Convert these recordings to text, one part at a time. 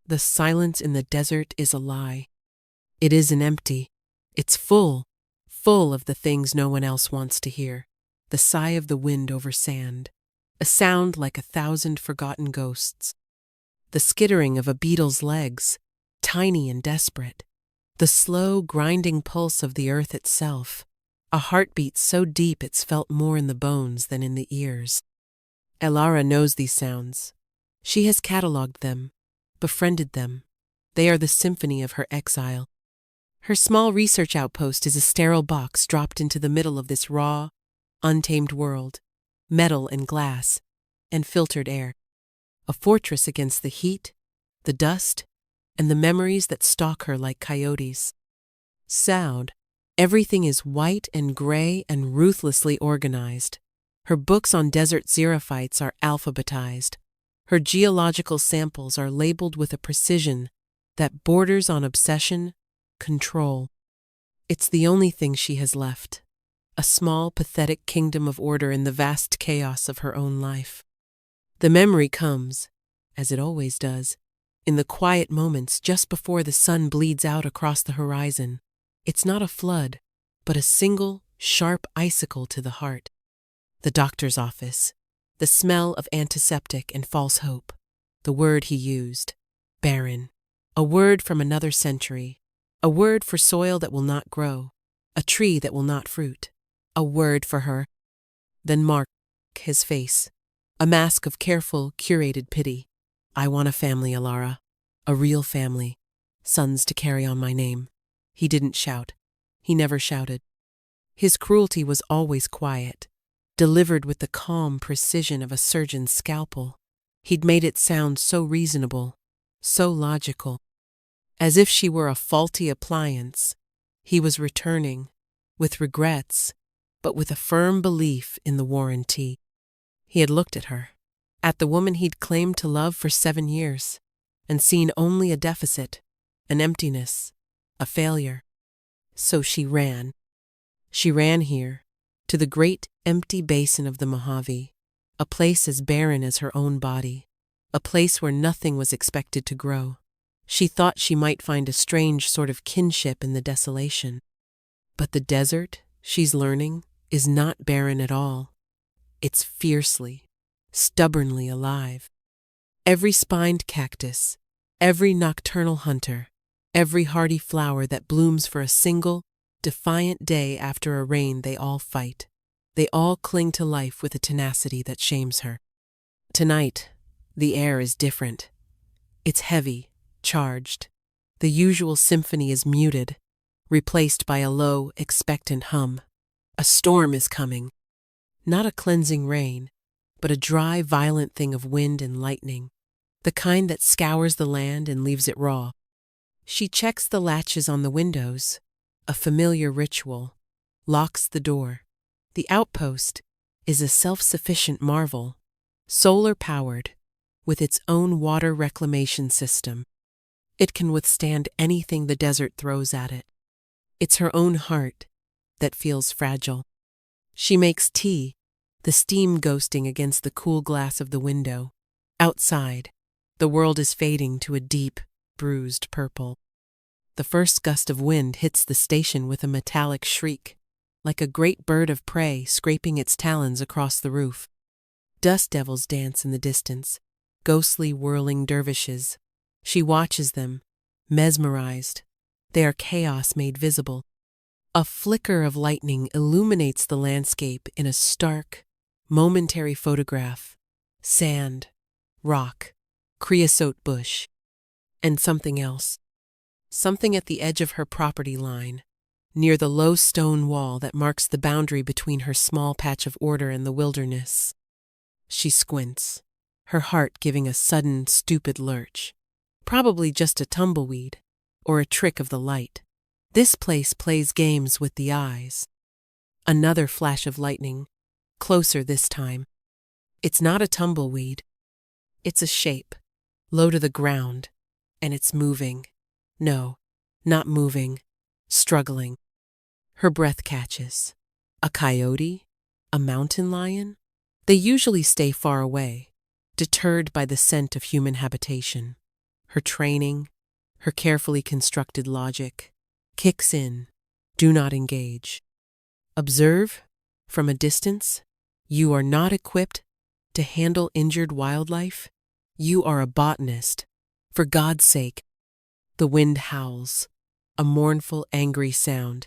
The silence in the desert is a lie. It isn't empty. It's full of the things no one else wants to hear. The sigh of the wind over sand, a sound like 1,000 forgotten ghosts. The skittering of a beetle's legs, tiny and desperate. The slow, grinding pulse of the earth itself, a heartbeat so deep it's felt more in the bones than in the ears. Elara knows these sounds. She has catalogued them, befriended them. They are the symphony of her exile. Her small research outpost is a sterile box dropped into the middle of this raw, untamed world, metal and glass, and filtered air. A fortress against the heat, the dust, and the memories that stalk her like coyotes. Sound. Everything is white and gray and ruthlessly organized. Her books on desert xerophytes are alphabetized. Her geological samples are labeled with a precision that borders on obsession, control. It's the only thing she has left. A small, pathetic kingdom of order in the vast chaos of her own life. The memory comes, as it always does, in the quiet moments just before the sun bleeds out across the horizon. It's not a flood, but a single, sharp icicle to the heart. The doctor's office, the smell of antiseptic and false hope, the word he used, barren, a word from another century, a word for soil that will not grow, a tree that will not fruit, a word for her. Then Mark, his face, a mask of careful, curated pity. I want a family, Elara, a real family, sons to carry on my name. He didn't shout. He never shouted. His cruelty was always quiet, delivered with the calm precision of a surgeon's scalpel. He'd made it sound so reasonable, so logical. As if she were a faulty appliance, he was returning, with regrets, but with a firm belief in the warranty. He had looked at her, at the woman he'd claimed to love for 7 years, and seen only a deficit, an emptiness, a failure. So she ran. She ran here, to the great empty basin of the Mojave, a place as barren as her own body, a place where nothing was expected to grow. She thought she might find a strange sort of kinship in the desolation. But the desert, she's learning, is not barren at all. It's fiercely, stubbornly alive. Every spined cactus, every nocturnal hunter, every hardy flower that blooms for a single, defiant day after a rain, they all fight. They all cling to life with a tenacity that shames her. Tonight, the air is different. It's heavy, charged. The usual symphony is muted, replaced by a low, expectant hum. A storm is coming. Not a cleansing rain, but a dry, violent thing of wind and lightning, the kind that scours the land and leaves it raw. She checks the latches on the windows, a familiar ritual, locks the door. The outpost is a self-sufficient marvel, solar-powered, with its own water reclamation system. It can withstand anything the desert throws at it. It's her own heart that feels fragile. She makes tea, the steam ghosting against the cool glass of the window. Outside, the world is fading to a deep, bruised purple. The first gust of wind hits the station with a metallic shriek, like a great bird of prey scraping its talons across the roof. Dust devils dance in the distance, ghostly whirling dervishes. She watches them, mesmerized. They are chaos made visible. A flicker of lightning illuminates the landscape in a stark, momentary photograph. Sand, rock, creosote bush, and something else. Something at the edge of her property line, near the low stone wall that marks the boundary between her small patch of order and the wilderness. She squints, her heart giving a sudden, stupid lurch. Probably just a tumbleweed, or a trick of the light. This place plays games with the eyes. Another flash of lightning, closer this time. It's not a tumbleweed. It's a shape, low to the ground, and it's moving. No, not moving, struggling. Her breath catches. A coyote? A mountain lion? They usually stay far away, deterred by the scent of human habitation. Her training, her carefully constructed logic, kicks in. Do not engage. Observe from a distance. You are not equipped to handle injured wildlife. You are a botanist. For God's sake. The wind howls, a mournful, angry sound.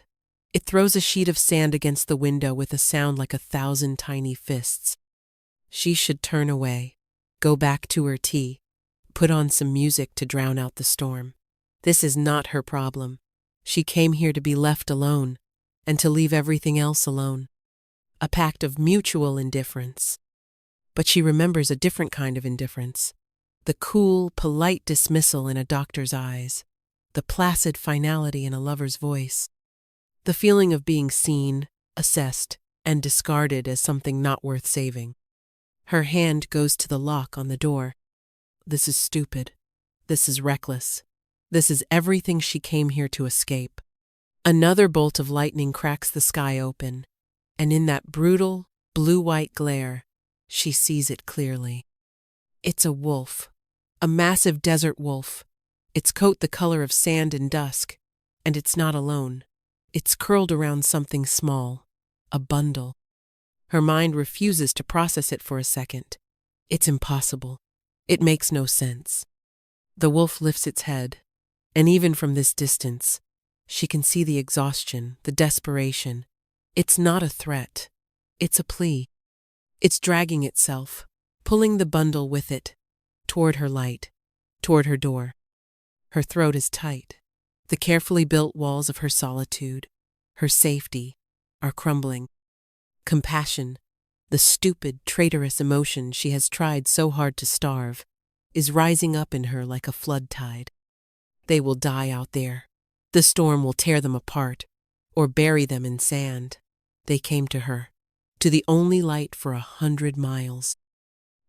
It throws a sheet of sand against the window with a sound like 1,000 tiny fists. She should turn away, go back to her tea, put on some music to drown out the storm. This is not her problem. She came here to be left alone, and to leave everything else alone. A pact of mutual indifference. But she remembers a different kind of indifference. The cool, polite dismissal in a doctor's eyes. The placid finality in a lover's voice. The feeling of being seen, assessed, and discarded as something not worth saving. Her hand goes to the lock on the door. This is stupid. This is reckless. This is everything she came here to escape. Another bolt of lightning cracks the sky open, and in that brutal, blue-white glare, she sees it clearly. It's a wolf, a massive desert wolf, its coat the color of sand and dusk, and it's not alone. It's curled around something small, a bundle. Her mind refuses to process it for a second. It's impossible. It makes no sense. The wolf lifts its head, and even from this distance, she can see the exhaustion, the desperation. It's not a threat. It's a plea. It's dragging itself, pulling the bundle with it, toward her light, toward her door. Her throat is tight. The carefully built walls of her solitude, her safety, are crumbling. Compassion, the stupid, traitorous emotion she has tried so hard to starve, is rising up in her like a flood tide. They will die out there. The storm will tear them apart, or bury them in sand. They came to her, to the only light for 100 miles.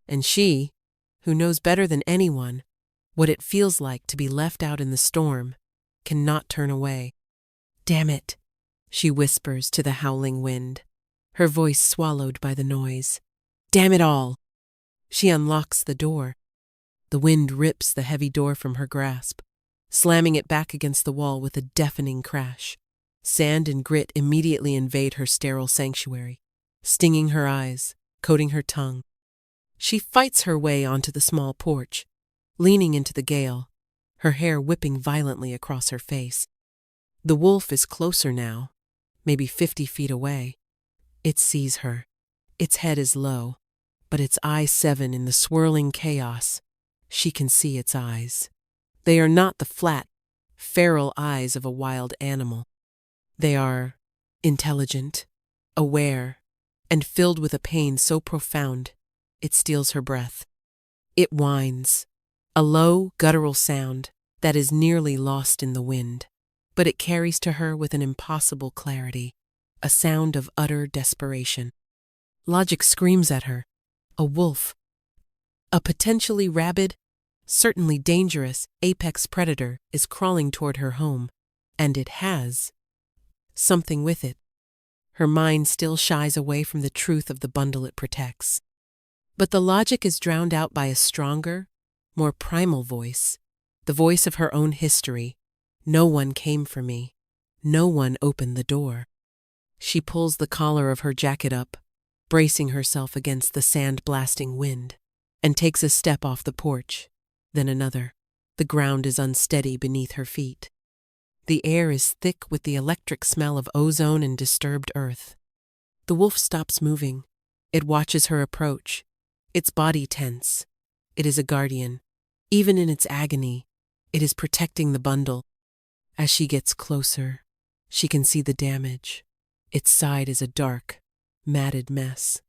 And she, who knows better than anyone what it feels like to be left out in the storm, cannot turn away. Damn it, she whispers to the howling wind, her voice swallowed by the noise. Damn it all! She unlocks the door. The wind rips the heavy door from her grasp, slamming it back against the wall with a deafening crash. Sand and grit immediately invade her sterile sanctuary, stinging her eyes, coating her tongue. She fights her way onto the small porch, leaning into the gale, her hair whipping violently across her face. The wolf is closer now, maybe 50 feet away. It sees her. Its head is low, but its eyes 7 in the swirling chaos. She can see its eyes. They are not the flat, feral eyes of a wild animal. They are intelligent, aware, and filled with a pain so profound it steals her breath. It whines, a low, guttural sound that is nearly lost in the wind, but it carries to her with an impossible clarity, a sound of utter desperation. Logic screams at her. A wolf, a potentially rabid, certainly dangerous apex predator is crawling toward her home, and it has something with it. Her mind still shies away from the truth of the bundle it protects. But the logic is drowned out by a stronger, more primal voice, the voice of her own history. No one came for me. No one opened the door. She pulls the collar of her jacket up, bracing herself against the sand-blasting wind, and takes a step off the porch, then another. The ground is unsteady beneath her feet. The air is thick with the electric smell of ozone and disturbed earth. The wolf stops moving. It watches her approach, its body tense. It is a guardian. Even in its agony, it is protecting the bundle. As she gets closer, she can see the damage. Its side is a dark, matted mess.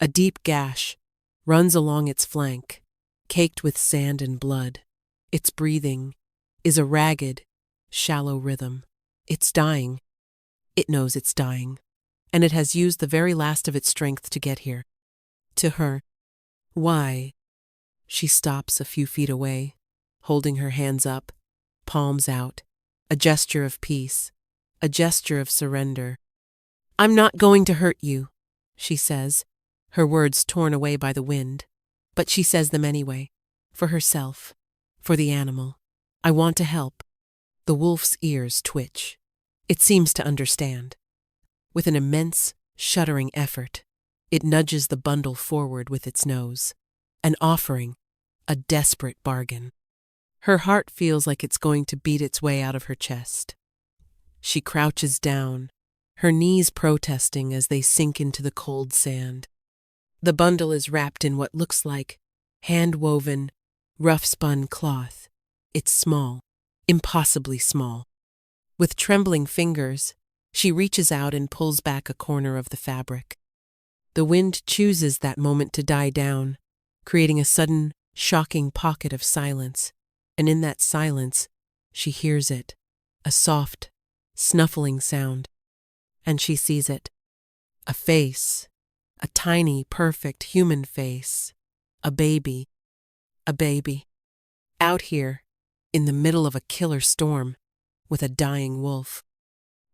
A deep gash runs along its flank, caked with sand and blood. Its breathing is a ragged, shallow rhythm. It's dying. It knows it's dying, and it has used the very last of its strength to get here. To her, why? She stops a few feet away, holding her hands up, palms out, a gesture of peace, a gesture of surrender. I'm not going to hurt you, she says, her words torn away by the wind, but she says them anyway, for herself, For the animal. I want to help. The wolf's ears twitch. It seems to understand. With an immense, shuddering effort, it nudges the bundle forward with its nose, an offering, a desperate bargain. Her heart feels like it's going to beat its way out of her chest. She crouches down, her knees protesting as they sink into the cold sand. The bundle is wrapped in what looks like hand-woven, rough-spun cloth. It's small, impossibly small. With trembling fingers, she reaches out and pulls back a corner of the fabric. The wind chooses that moment to die down, creating a sudden, shocking pocket of silence. And in that silence, she hears it, a soft, snuffling sound. And she sees it. A face, a tiny, perfect human face. A baby. A baby. Out here, in the middle of a killer storm, with a dying wolf.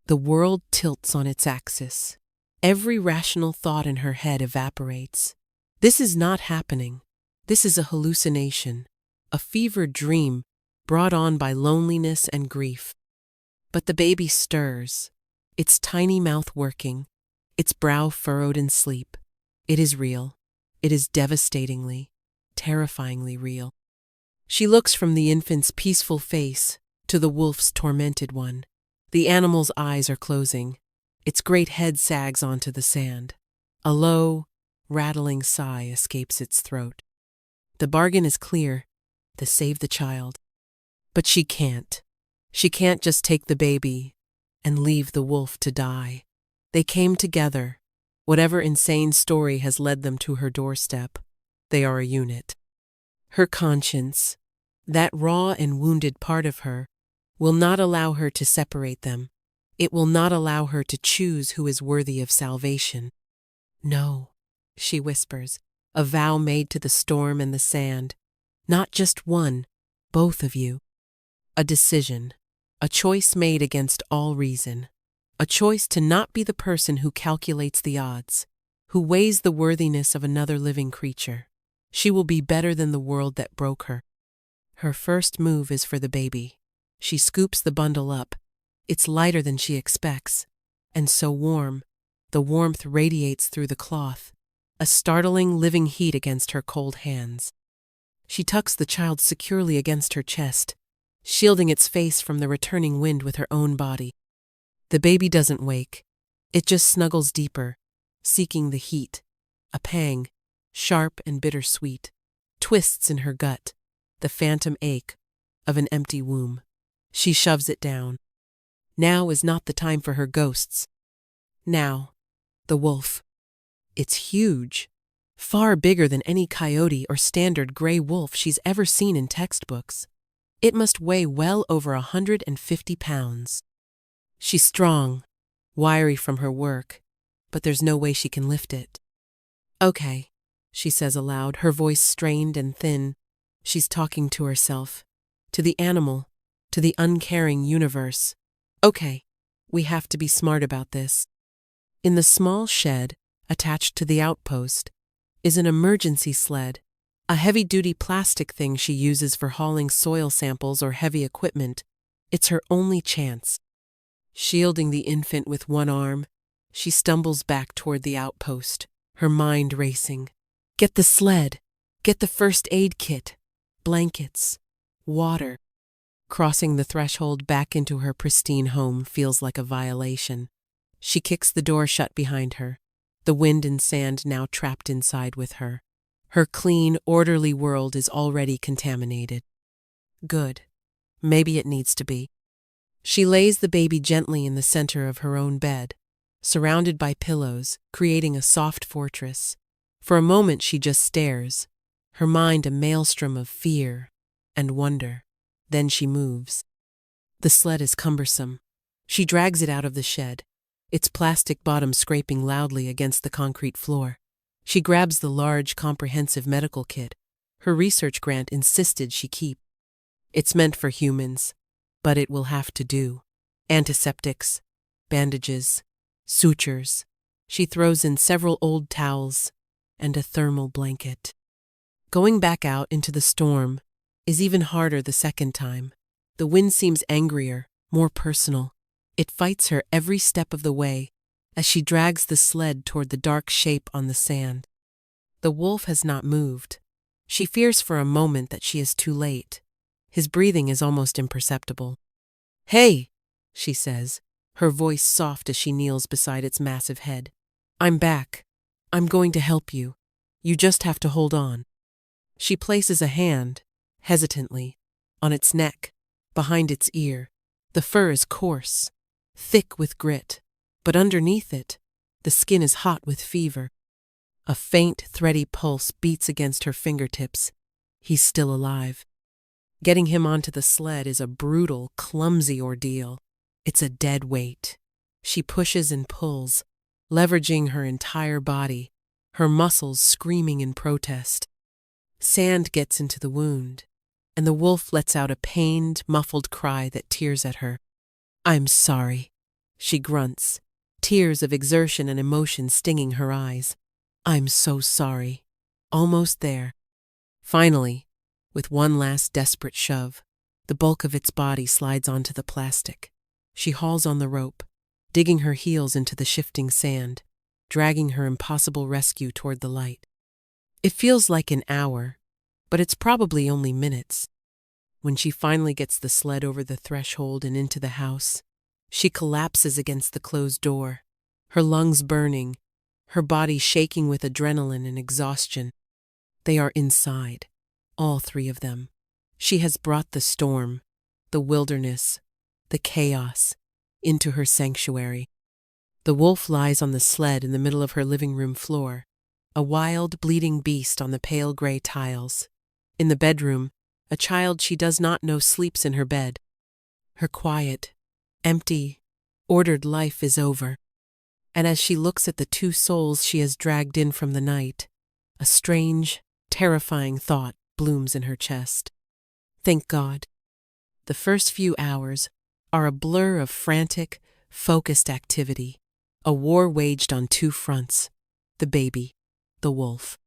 The world tilts on its axis. Every rational thought in her head evaporates. This is not happening. This is a hallucination, a fevered dream brought on by loneliness and grief. But the baby stirs, its tiny mouth working, its brow furrowed in sleep. It is real. It is devastatingly, terrifyingly real. She looks from the infant's peaceful face to the wolf's tormented one. The animal's eyes are closing. Its great head sags onto the sand. A low, rattling sigh escapes its throat. The bargain is clear, to save the child. But she can't. She can't just take the baby and leave the wolf to die. They came together. Whatever insane story has led them to her doorstep, they are a unit. Her conscience, that raw and wounded part of her, will not allow her to separate them. It will not allow her to choose who is worthy of salvation. No, she whispers, a vow made to the storm and the sand. Not just one, both of you. A decision, a choice made against all reason. A choice to not be the person who calculates the odds, who weighs the worthiness of another living creature. She will be better than the world that broke her. Her first move is for the baby. She scoops the bundle up. It's lighter than she expects, and so warm. The warmth radiates through the cloth, a startling living heat against her cold hands. She tucks the child securely against her chest, shielding its face from the returning wind with her own body. The baby doesn't wake. It just snuggles deeper, seeking the heat. A pang, sharp and bittersweet, twists in her gut, the phantom ache of an empty womb. She shoves it down. Now is not the time for her ghosts. Now, the wolf. It's huge, far bigger than any coyote or standard gray wolf she's ever seen in textbooks. It must weigh well over 150 pounds. She's strong, wiry from her work, but there's no way she can lift it. Okay, she says aloud, her voice strained and thin. She's talking to herself, to the animal, to the uncaring universe. Okay, we have to be smart about this. In the small shed, attached to the outpost, is an emergency sled, a heavy-duty plastic thing she uses for hauling soil samples or heavy equipment. It's her only chance. Shielding the infant with one arm, she stumbles back toward the outpost, her mind racing. Get the sled. Get the first aid kit. Blankets. Water. Crossing the threshold back into her pristine home feels like a violation. She kicks the door shut behind her, the wind and sand now trapped inside with her. Her clean, orderly world is already contaminated. Good. Maybe it needs to be. She lays the baby gently in the center of her own bed, surrounded by pillows, creating a soft fortress. For a moment she just stares, her mind a maelstrom of fear and wonder. Then she moves. The sled is cumbersome. She drags it out of the shed, its plastic bottom scraping loudly against the concrete floor. She grabs the large, comprehensive medical kit her research grant insisted she keep. It's meant for humans, but it will have to do. Antiseptics, bandages, sutures. She throws in several old towels and a thermal blanket. Going back out into the storm, is even harder the second time. The wind seems angrier, more personal. It fights her every step of the way as she drags the sled toward the dark shape on the sand. The wolf has not moved. She fears for a moment that she is too late. His breathing is almost imperceptible. "Hey," she says, her voice soft as she kneels beside its massive head. "I'm back. I'm going to help you. You just have to hold on." She places a hand, hesitantly, on its neck, behind its ear. The fur is coarse, thick with grit, but underneath it, the skin is hot with fever. A faint, thready pulse beats against her fingertips. He's still alive. Getting him onto the sled is a brutal, clumsy ordeal. It's a dead weight. She pushes and pulls, leveraging her entire body, her muscles screaming in protest. Sand gets into the wound, and the wolf lets out a pained, muffled cry that tears at her. "I'm sorry," she grunts, tears of exertion and emotion stinging her eyes. "I'm so sorry." Almost there. Finally, with one last desperate shove, the bulk of its body slides onto the plastic. She hauls on the rope, digging her heels into the shifting sand, dragging her impossible rescue toward the light. It feels like an hour, but it's probably only minutes. When she finally gets the sled over the threshold and into the house, she collapses against the closed door, her lungs burning, her body shaking with adrenaline and exhaustion. They are inside, all three of them. She has brought the storm, the wilderness, the chaos, into her sanctuary. The wolf lies on the sled in the middle of her living room floor, a wild, bleeding beast on the pale gray tiles. In the bedroom, a child she does not know sleeps in her bed. Her quiet, empty, ordered life is over. And as she looks at the two souls she has dragged in from the night, a strange, terrifying thought blooms in her chest. Thank God. The first few hours are a blur of frantic, focused activity, a war waged on two fronts: the baby, the wolf.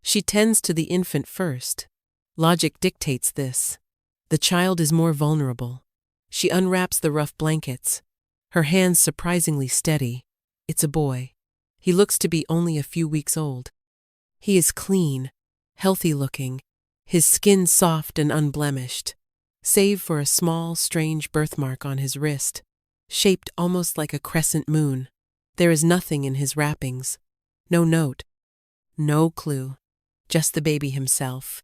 She tends to the infant first. Logic dictates this. The child is more vulnerable. She unwraps the rough blankets, her hands surprisingly steady. It's a boy. He looks to be only a few weeks old. He is clean, healthy-looking, his skin soft and unblemished, save for a small, strange birthmark on his wrist, shaped almost like a crescent moon. There is nothing in his wrappings. No note. No clue. Just the baby himself.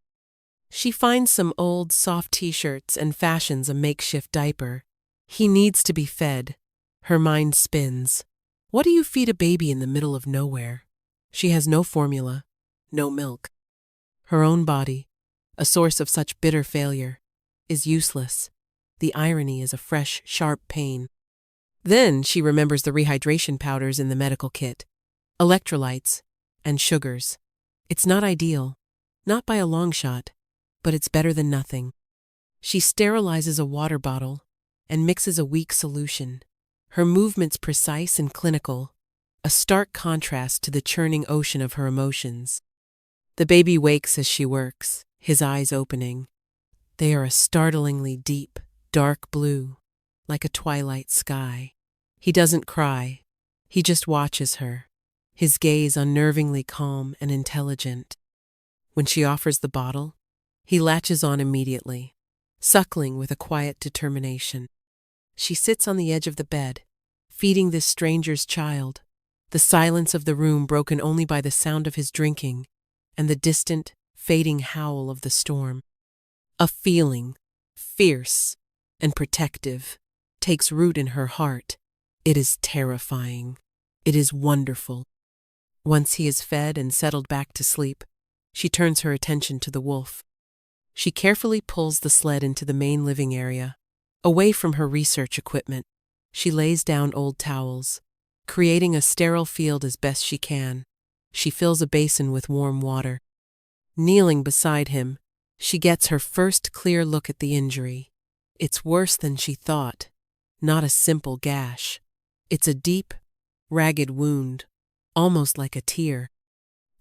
She finds some old, soft t-shirts and fashions a makeshift diaper. He needs to be fed. Her mind spins. What do you feed a baby in the middle of nowhere? She has no formula, no milk. Her own body, a source of such bitter failure, is useless. The irony is a fresh, sharp pain. Then she remembers the rehydration powders in the medical kit, electrolytes, and sugars. It's not ideal, not by a long shot, but it's better than nothing. She sterilizes a water bottle and mixes a weak solution, her movements precise and clinical, a stark contrast to the churning ocean of her emotions. The baby wakes as she works, his eyes opening. They are a startlingly deep, dark blue, like a twilight sky. He doesn't cry. He just watches her, his gaze unnervingly calm and intelligent. When she offers the bottle, he latches on immediately, suckling with a quiet determination. She sits on the edge of the bed, feeding this stranger's child, the silence of the room broken only by the sound of his drinking and the distant, fading howl of the storm. A feeling, fierce and protective, takes root in her heart. It is terrifying. It is wonderful. Once he is fed and settled back to sleep, she turns her attention to the wolf. She carefully pulls the sled into the main living area. Away from her research equipment, she lays down old towels, creating a sterile field as best she can. She fills a basin with warm water. Kneeling beside him, she gets her first clear look at the injury. It's worse than she thought. Not a simple gash. It's a deep, ragged wound, almost like a tear.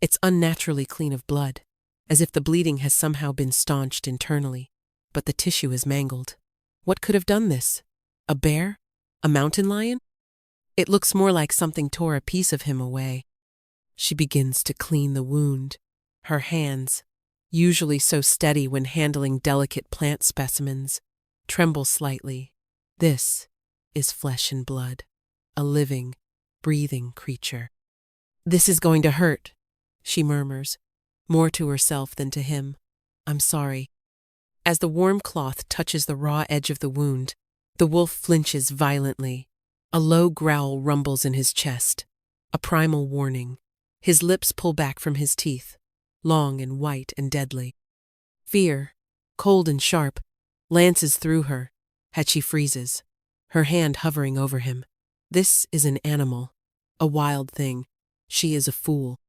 It's unnaturally clean of blood, as if the bleeding has somehow been staunched internally, but the tissue is mangled. What could have done this? A bear? A mountain lion? It looks more like something tore a piece of him away. She begins to clean the wound. Her hands, usually so steady when handling delicate plant specimens, tremble slightly. This is flesh and blood, a living, breathing creature. "This is going to hurt," she murmurs, more to herself than to him. "I'm sorry." As the warm cloth touches the raw edge of the wound, the wolf flinches violently. A low growl rumbles in his chest, a primal warning. His lips pull back from his teeth, long and white and deadly. Fear, cold and sharp, lances through her, as she freezes, her hand hovering over him. This is an animal, a wild thing. She is a fool.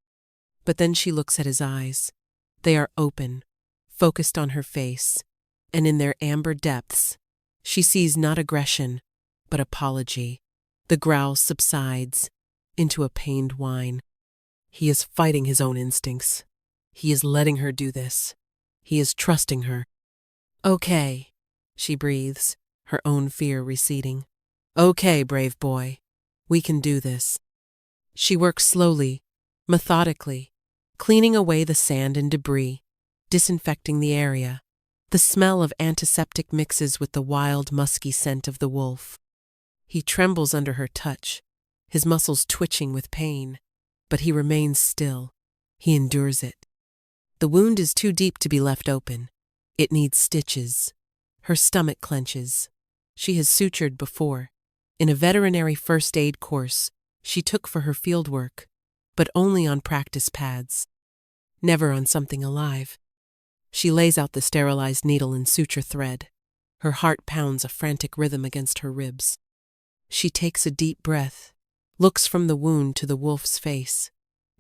But then she looks at his eyes. They are open, focused on her face, and in their amber depths, she sees not aggression, but apology. The growl subsides into a pained whine. He is fighting his own instincts. He is letting her do this. He is trusting her. "Okay," she breathes, her own fear receding. "Okay, brave boy. We can do this." She works slowly, methodically, cleaning away the sand and debris, disinfecting the area. The smell of antiseptic mixes with the wild, musky scent of the wolf. He trembles under her touch, his muscles twitching with pain, but he remains still. He endures it. The wound is too deep to be left open. It needs stitches. Her stomach clenches. She has sutured before, in a veterinary first aid course she took for her field work, but only on practice pads, never on something alive. She lays out the sterilized needle and suture thread. Her heart pounds a frantic rhythm against her ribs. She takes a deep breath, looks from the wound to the wolf's face.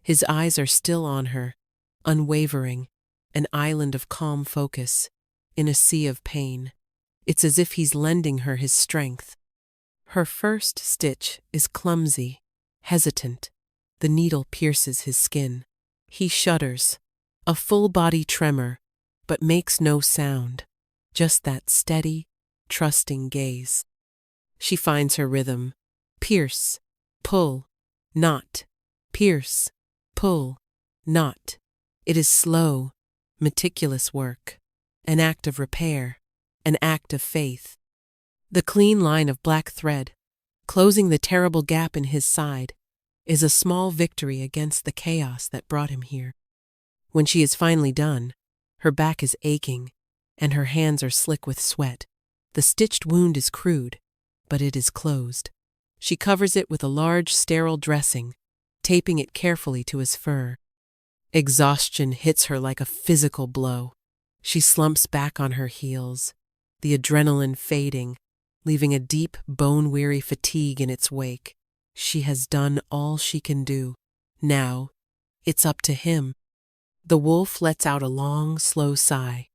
His eyes are still on her, unwavering, an island of calm focus, in a sea of pain. It's as if he's lending her his strength. Her first stitch is clumsy, hesitant. The needle pierces his skin. He shudders, a full-body tremor, but makes no sound, just that steady, trusting gaze. She finds her rhythm. Pierce, pull, knot, pierce, pull, knot. It is slow, meticulous work, an act of repair, an act of faith. The clean line of black thread, closing the terrible gap in his side, is a small victory against the chaos that brought him here. When she is finally done, her back is aching, and her hands are slick with sweat. The stitched wound is crude, but it is closed. She covers it with a large sterile dressing, taping it carefully to his fur. Exhaustion hits her like a physical blow. She slumps back on her heels, the adrenaline fading, leaving a deep, bone-weary fatigue in its wake. She has done all she can do. Now, it's up to him. The wolf lets out a long, slow sigh.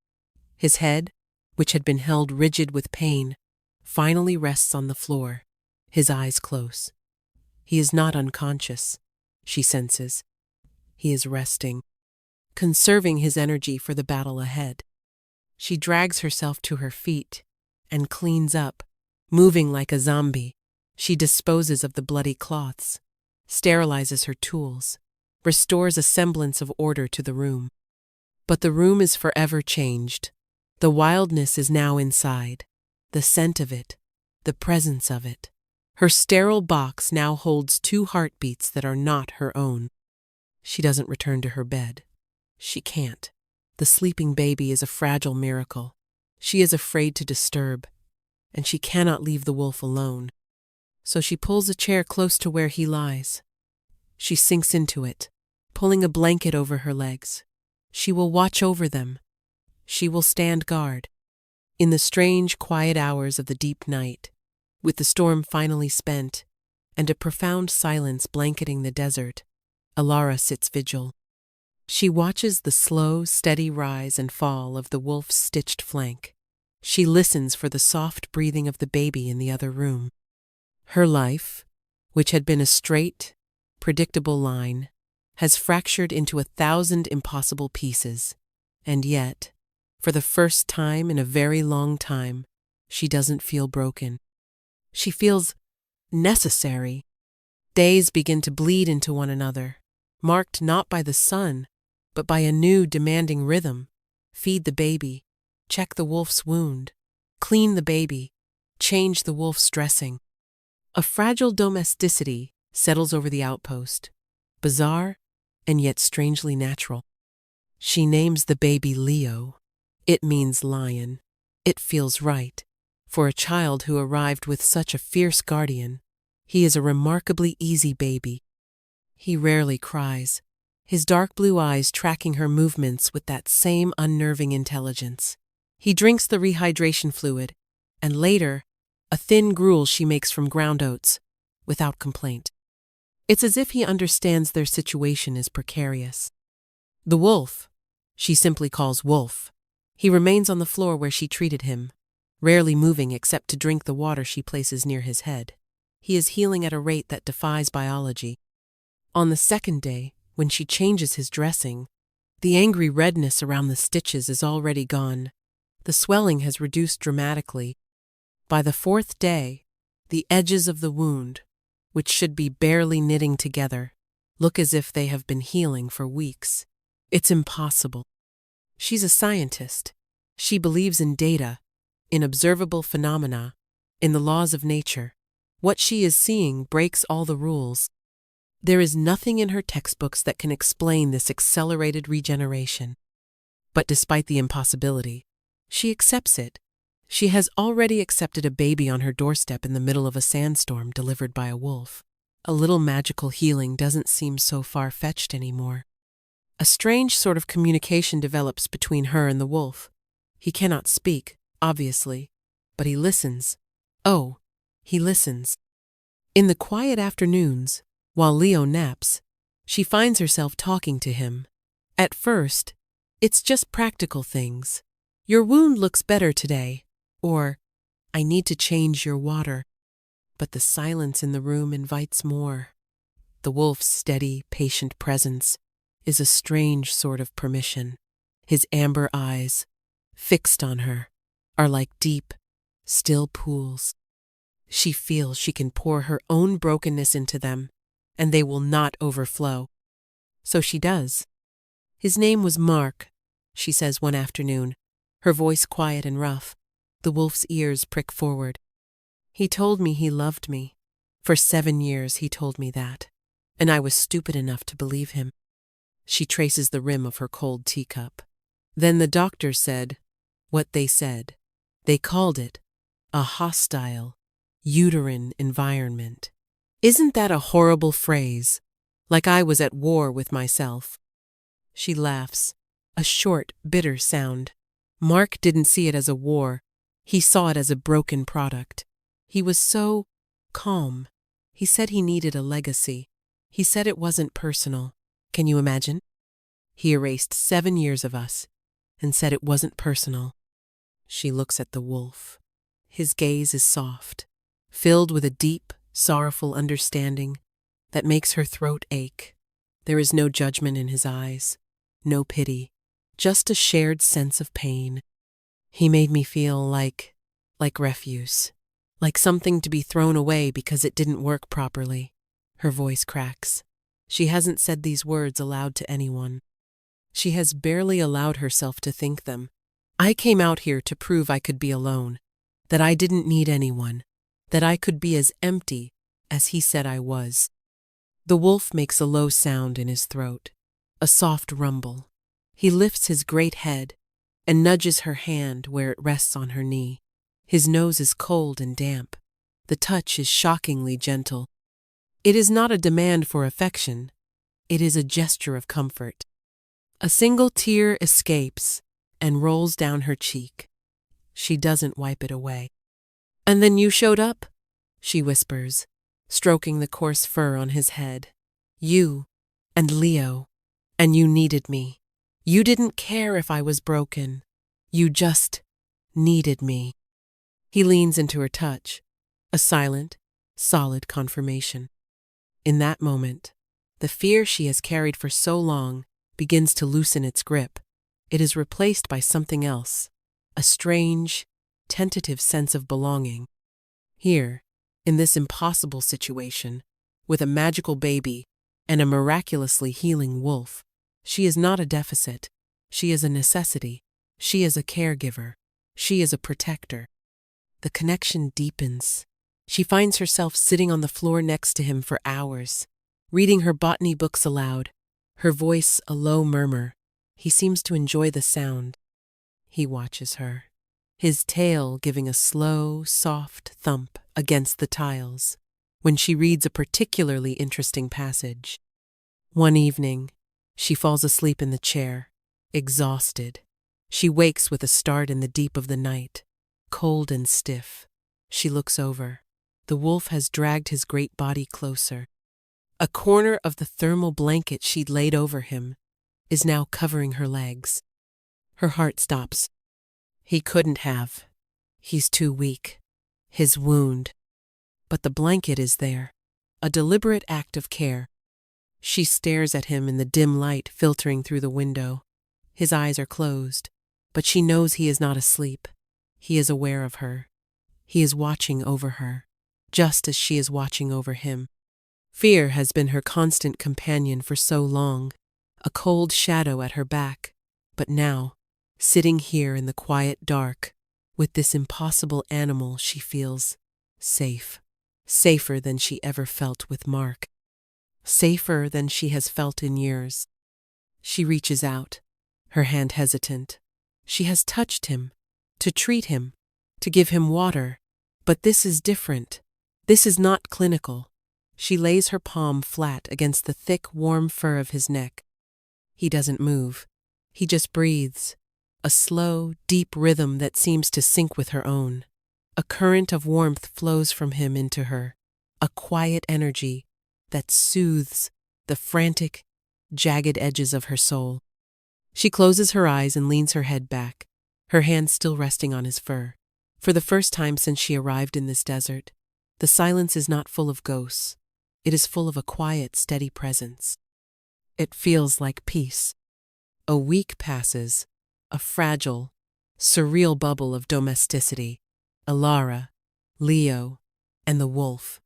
His head, which had been held rigid with pain, finally rests on the floor, his eyes close. He is not unconscious, she senses. He is resting, conserving his energy for the battle ahead. She drags herself to her feet and cleans up, moving like a zombie. She disposes of the bloody cloths, sterilizes her tools, restores a semblance of order to the room. But the room is forever changed. The wildness is now inside, the scent of it, the presence of it. Her sterile box now holds 2 heartbeats that are not her own. She doesn't return to her bed. She can't. The sleeping baby is a fragile miracle. She is afraid to disturb, and she cannot leave the wolf alone. So she pulls a chair close to where he lies. She sinks into it, pulling a blanket over her legs. She will watch over them. She will stand guard. In the strange, quiet hours of the deep night, with the storm finally spent, and a profound silence blanketing the desert, Alara sits vigil. She watches the slow, steady rise and fall of the wolf's stitched flank. She listens for the soft breathing of the baby in the other room. Her life, which had been a straight, predictable line, has fractured into 1,000 impossible pieces. And yet, for the first time in a very long time, she doesn't feel broken. She feels necessary. Days begin to bleed into one another, marked not by the sun, but by a new demanding rhythm. Feed the baby, check the wolf's wound, clean the baby, change the wolf's dressing. A fragile domesticity settles over the outpost, bizarre and yet strangely natural. She names the baby Leo. It means lion. It feels right. For a child who arrived with such a fierce guardian, he is a remarkably easy baby. He rarely cries, his dark blue eyes tracking her movements with that same unnerving intelligence. He drinks the rehydration fluid, and later, a thin gruel she makes from ground oats, without complaint. It's as if he understands their situation is precarious. The wolf, she simply calls Wolf. He remains on the floor where she treated him, rarely moving except to drink the water she places near his head. He is healing at a rate that defies biology. On the second day, when she changes his dressing, the angry redness around the stitches is already gone. The swelling has reduced dramatically. By the fourth day, the edges of the wound, which should be barely knitting together, look as if they have been healing for weeks. It's impossible. She's a scientist. She believes in data, in observable phenomena, in the laws of nature. What she is seeing breaks all the rules. There is nothing in her textbooks that can explain this accelerated regeneration. But despite the impossibility, she accepts it. She has already accepted a baby on her doorstep in the middle of a sandstorm delivered by a wolf. A little magical healing doesn't seem so far-fetched anymore. A strange sort of communication develops between her and the wolf. He cannot speak, obviously, but he listens. Oh, he listens. In the quiet afternoons, while Leo naps, she finds herself talking to him. At first, it's just practical things. Your wound looks better today, or I need to change your water. But the silence in the room invites more. The wolf's steady, patient presence is a strange sort of permission. His amber eyes, fixed on her, are like deep, still pools. She feels she can pour her own brokenness into them, and they will not overflow. So she does. His name was Mark, she says one afternoon, her voice quiet and rough. The wolf's ears prick forward. He told me he loved me. For 7 years he told me that, and I was stupid enough to believe him. She traces the rim of her cold teacup. Then the doctor said what they said. They called it a hostile, uterine environment. Isn't that a horrible phrase? Like I was at war with myself. She laughs, a short, bitter sound. Mark didn't see it as a war. He saw it as a broken product. He was so calm. He said he needed a legacy. He said it wasn't personal. Can you imagine? He erased 7 years of us and said it wasn't personal. She looks at the wolf. His gaze is soft, filled with a deep, sorrowful understanding that makes her throat ache. There is no judgment in his eyes, no pity, just a shared sense of pain. He made me feel like refuse, like something to be thrown away because it didn't work properly. Her voice cracks. She hasn't said these words aloud to anyone. She has barely allowed herself to think them. I came out here to prove I could be alone, that I didn't need anyone, that I could be as empty as he said I was. The wolf makes a low sound in his throat, a soft rumble. He lifts his great head and nudges her hand where it rests on her knee. His nose is cold and damp. The touch is shockingly gentle. It is not a demand for affection. It is a gesture of comfort. A single tear escapes and rolls down her cheek. She doesn't wipe it away. "And then you showed up?" she whispers, stroking the coarse fur on his head. "You and Leo, and you needed me. You didn't care if I was broken. You just needed me." He leans into her touch, a silent, solid confirmation. In that moment, the fear she has carried for so long begins to loosen its grip. It is replaced by something else, a strange, tentative sense of belonging. Here, in this impossible situation, with a magical baby and a miraculously healing wolf, she is not a deficit. She is a necessity. She is a caregiver. She is a protector. The connection deepens. She finds herself sitting on the floor next to him for hours, reading her botany books aloud, her voice a low murmur. He seems to enjoy the sound. He watches her, his tail giving a slow, soft thump against the tiles when she reads a particularly interesting passage. One evening, she falls asleep in the chair, exhausted. She wakes with a start in the deep of the night, cold and stiff. She looks over. The wolf has dragged his great body closer. A corner of the thermal blanket she'd laid over him is now covering her legs. Her heart stops. He couldn't have. He's too weak. His wound. But the blanket is there, a deliberate act of care. She stares at him in the dim light filtering through the window. His eyes are closed, but she knows he is not asleep. He is aware of her. He is watching over her, just as she is watching over him. Fear has been her constant companion for so long, a cold shadow at her back. But now, sitting here in the quiet dark, with this impossible animal, she feels safe. Safer than she ever felt with Mark. Safer than she has felt in years. She reaches out, her hand hesitant. She has touched him, to treat him, to give him water. But this is different. This is not clinical. She lays her palm flat against the thick, warm fur of his neck. He doesn't move. He just breathes, a slow, deep rhythm that seems to sync with her own. A current of warmth flows from him into her, a quiet energy that soothes the frantic, jagged edges of her soul. She closes her eyes and leans her head back, her hand still resting on his fur. For the first time since she arrived in this desert, the silence is not full of ghosts. It is full of a quiet, steady presence. It feels like peace. A week passes, a fragile, surreal bubble of domesticity. Alara, Leo, and the wolf.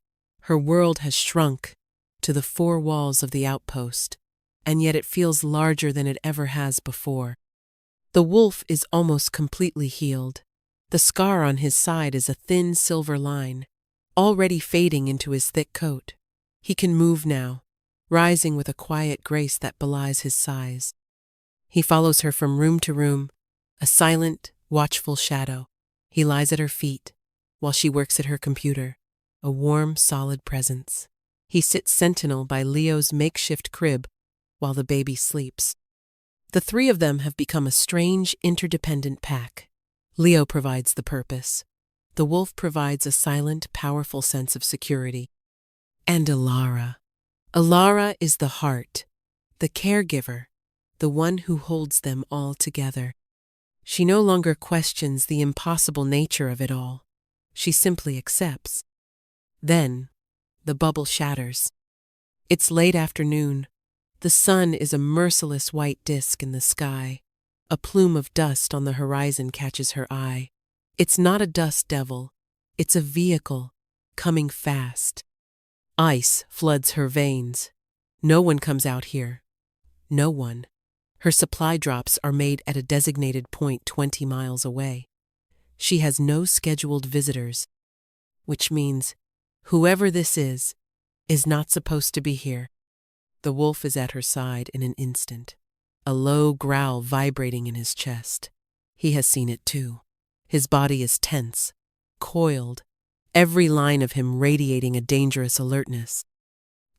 Her world has shrunk to the four walls of the outpost, and yet it feels larger than it ever has before. The wolf is almost completely healed. The scar on his side is a thin silver line, already fading into his thick coat. He can move now, rising with a quiet grace that belies his size. He follows her from room to room, a silent, watchful shadow. He lies at her feet, while she works at her computer, a warm, solid presence. He sits sentinel by Leo's makeshift crib, while the baby sleeps. The three of them have become a strange, interdependent pack. Leo provides the purpose. The wolf provides a silent, powerful sense of security. And Alara. Alara is the heart, the caregiver, the one who holds them all together. She no longer questions the impossible nature of it all. She simply accepts. Then, the bubble shatters. It's late afternoon. The sun is a merciless white disk in the sky. A plume of dust on the horizon catches her eye. It's not a dust devil. It's a vehicle, coming fast. Ice floods her veins. No one comes out here. No one. Her supply drops are made at a designated point 20 miles away. She has no scheduled visitors, which means whoever this is not supposed to be here. The wolf is at her side in an instant, a low growl vibrating in his chest. He has seen it too. His body is tense, coiled, every line of him radiating a dangerous alertness.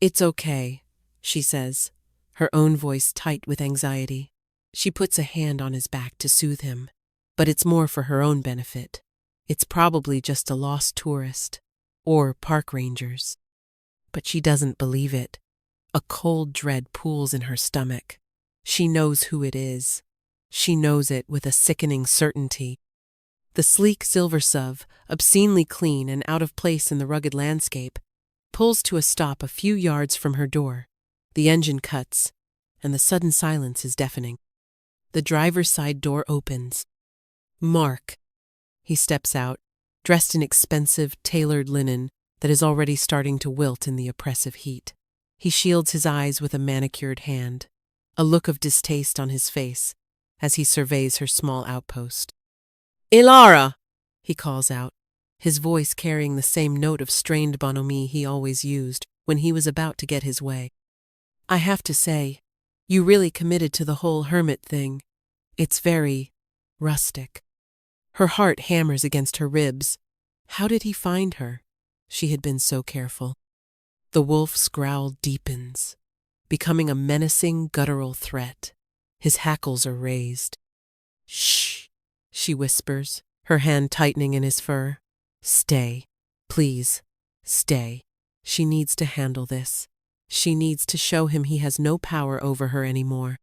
"It's okay," she says, her own voice tight with anxiety. She puts a hand on his back to soothe him, but it's more for her own benefit. It's probably just a lost tourist, or park rangers. But she doesn't believe it. A cold dread pools in her stomach. She knows who it is. She knows it with a sickening certainty. The sleek silver SUV, obscenely clean and out of place in the rugged landscape, pulls to a stop a few yards from her door. The engine cuts, and the sudden silence is deafening. The driver's side door opens. Mark. He steps out, dressed in expensive, tailored linen that is already starting to wilt in the oppressive heat. He shields his eyes with a manicured hand, a look of distaste on his face as he surveys her small outpost. "Ilara!" he calls out, his voice carrying the same note of strained bonhomie he always used when he was about to get his way. "I have to say, you really committed to the whole hermit thing. It's very rustic." Her heart hammers against her ribs. How did he find her? She had been so careful. The wolf's growl deepens, becoming a menacing, guttural threat. His hackles are raised. "Shh," she whispers, her hand tightening in his fur. "Stay. Please, stay. She needs to handle this. She needs to show him he has no power over her anymore."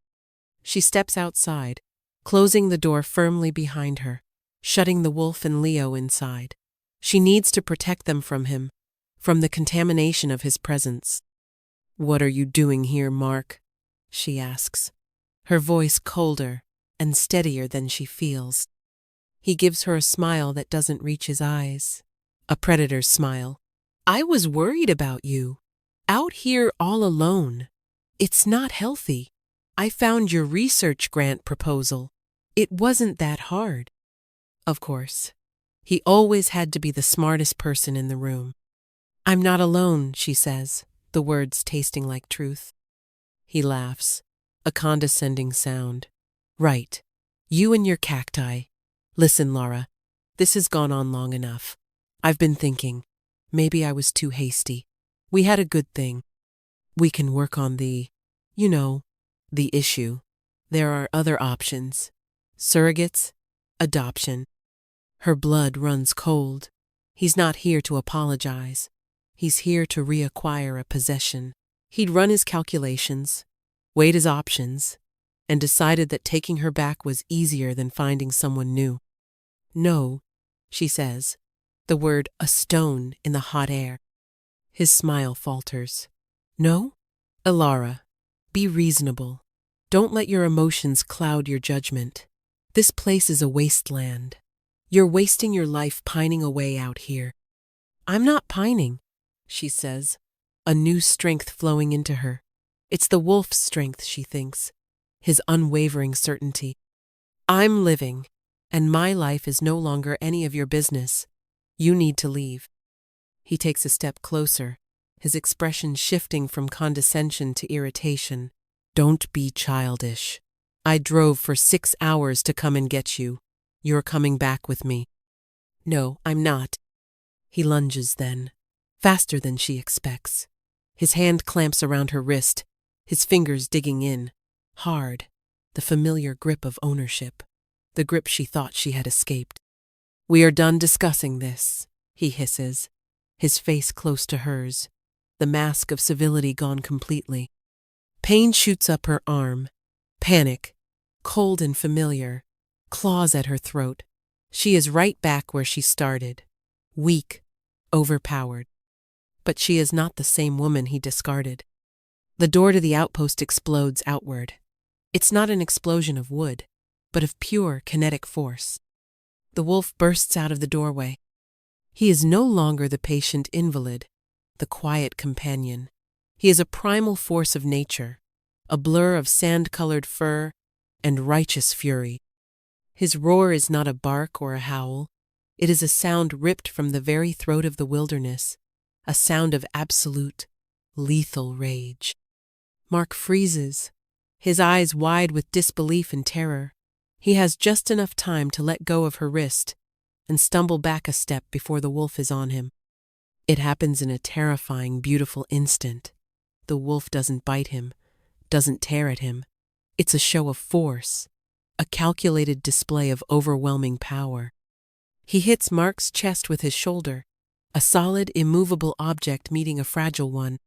She steps outside, closing the door firmly behind her, shutting the wolf and Leo inside. She needs to protect them from him, from the contamination of his presence. "What are you doing here, Mark?" she asks, her voice colder and steadier than she feels. He gives her a smile that doesn't reach his eyes, a predator's smile. "I was worried about you. Out here all alone. It's not healthy. I found your research grant proposal. It wasn't that hard." Of course, he always had to be the smartest person in the room. "I'm not alone," she says, the words tasting like truth. He laughs, a condescending sound. "Right. You and your cacti. Listen, Laura, this has gone on long enough. I've been thinking. Maybe I was too hasty. We had a good thing. We can work on the issue. There are other options. Surrogates, adoption." Her blood runs cold. He's not here to apologize. He's here to reacquire a possession. He'd run his calculations, weighed his options, and decided that taking her back was easier than finding someone new. "No," she says, the word a stone in the hot air. His smile falters. "No? Ilara, be reasonable. Don't let your emotions cloud your judgment. This place is a wasteland. You're wasting your life pining away out here." "I'm not pining," she says, a new strength flowing into her. It's the wolf's strength, she thinks, his unwavering certainty. "I'm living, and my life is no longer any of your business. You need to leave." He takes a step closer, his expression shifting from condescension to irritation. "Don't be childish. I drove for 6 hours to come and get you. You're coming back with me." "No, I'm not." He lunges then, faster than she expects. His hand clamps around her wrist, his fingers digging in, hard, the familiar grip of ownership, the grip she thought she had escaped. "We are done discussing this," he hisses, his face close to hers, the mask of civility gone completely. Pain shoots up her arm, panic, cold and familiar, claws at her throat. She is right back where she started, weak, overpowered. But she is not the same woman he discarded. The door to the outpost explodes outward. It's not an explosion of wood, but of pure kinetic force. The wolf bursts out of the doorway. He is no longer the patient invalid, the quiet companion. He is a primal force of nature, a blur of sand-colored fur and righteous fury. His roar is not a bark or a howl. It is a sound ripped from the very throat of the wilderness, a sound of absolute, lethal rage. Mark freezes, his eyes wide with disbelief and terror. He has just enough time to let go of her wrist and stumble back a step before the wolf is on him. It happens in a terrifying, beautiful instant. The wolf doesn't bite him, doesn't tear at him. It's a show of force, a calculated display of overwhelming power. He hits Mark's chest with his shoulder, a solid, immovable object meeting a fragile one.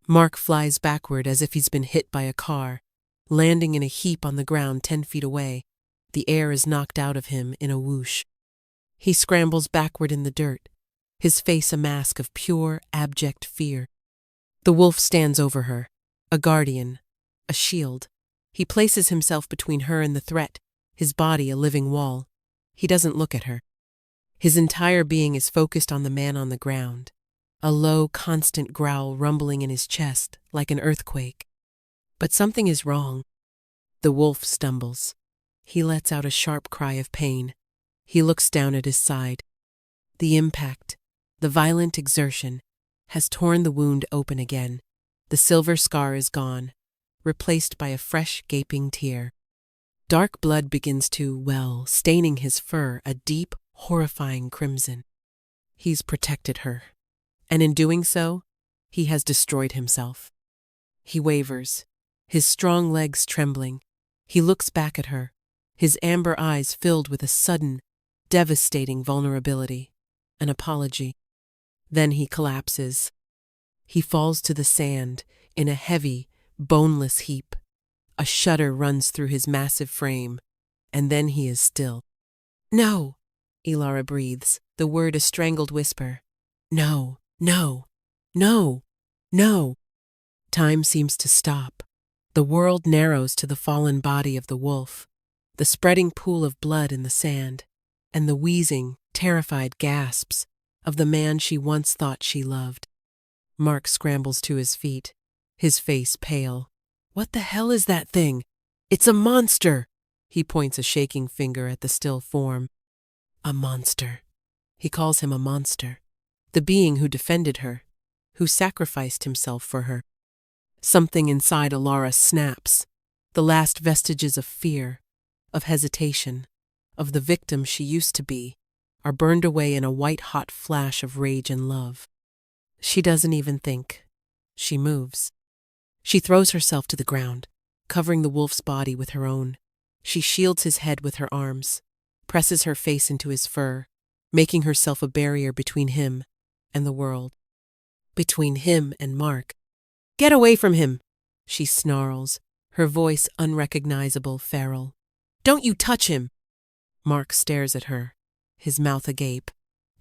Mark flies backward as if he's been hit by a car, landing in a heap on the ground 10 feet away. The air is knocked out of him in a whoosh. He scrambles backward in the dirt, his face a mask of pure, abject fear. The wolf stands over her, a guardian, a shield. He places himself between her and the threat, his body a living wall. He doesn't look at her. His entire being is focused on the man on the ground, a low, constant growl rumbling in his chest like an earthquake. But something is wrong. The wolf stumbles. He lets out a sharp cry of pain. He looks down at his side. The impact, the violent exertion, has torn the wound open again. The silver scar is gone, replaced by a fresh, gaping tear. Dark blood begins to well, staining his fur a deep, horrifying crimson. He's protected her, and in doing so, he has destroyed himself. He wavers, his strong legs trembling. He looks back at her, his amber eyes filled with a sudden, devastating vulnerability, an apology. Then he collapses. He falls to the sand in a heavy, boneless heap. A shudder runs through his massive frame, and then he is still. "No," Elara breathes, the word a strangled whisper. "No, no, no, no." Time seems to stop. The world narrows to the fallen body of the wolf, the spreading pool of blood in the sand, and the wheezing, terrified gasps of the man she once thought she loved. Mark scrambles to his feet, his face pale. "What the hell is that thing? It's a monster!" He points a shaking finger at the still form. A monster. He calls him a monster. The being who defended her, who sacrificed himself for her. Something inside Elara snaps. The last vestiges of fear, of hesitation, of the victim she used to be, are burned away in a white-hot flash of rage and love. She doesn't even think. She moves. She throws herself to the ground, covering the wolf's body with her own. She shields his head with her arms, presses her face into his fur, making herself a barrier between him and the world. Between him and Mark. "Get away from him!" she snarls, her voice unrecognizable, feral. "Don't you touch him!" Mark stares at her, his mouth agape,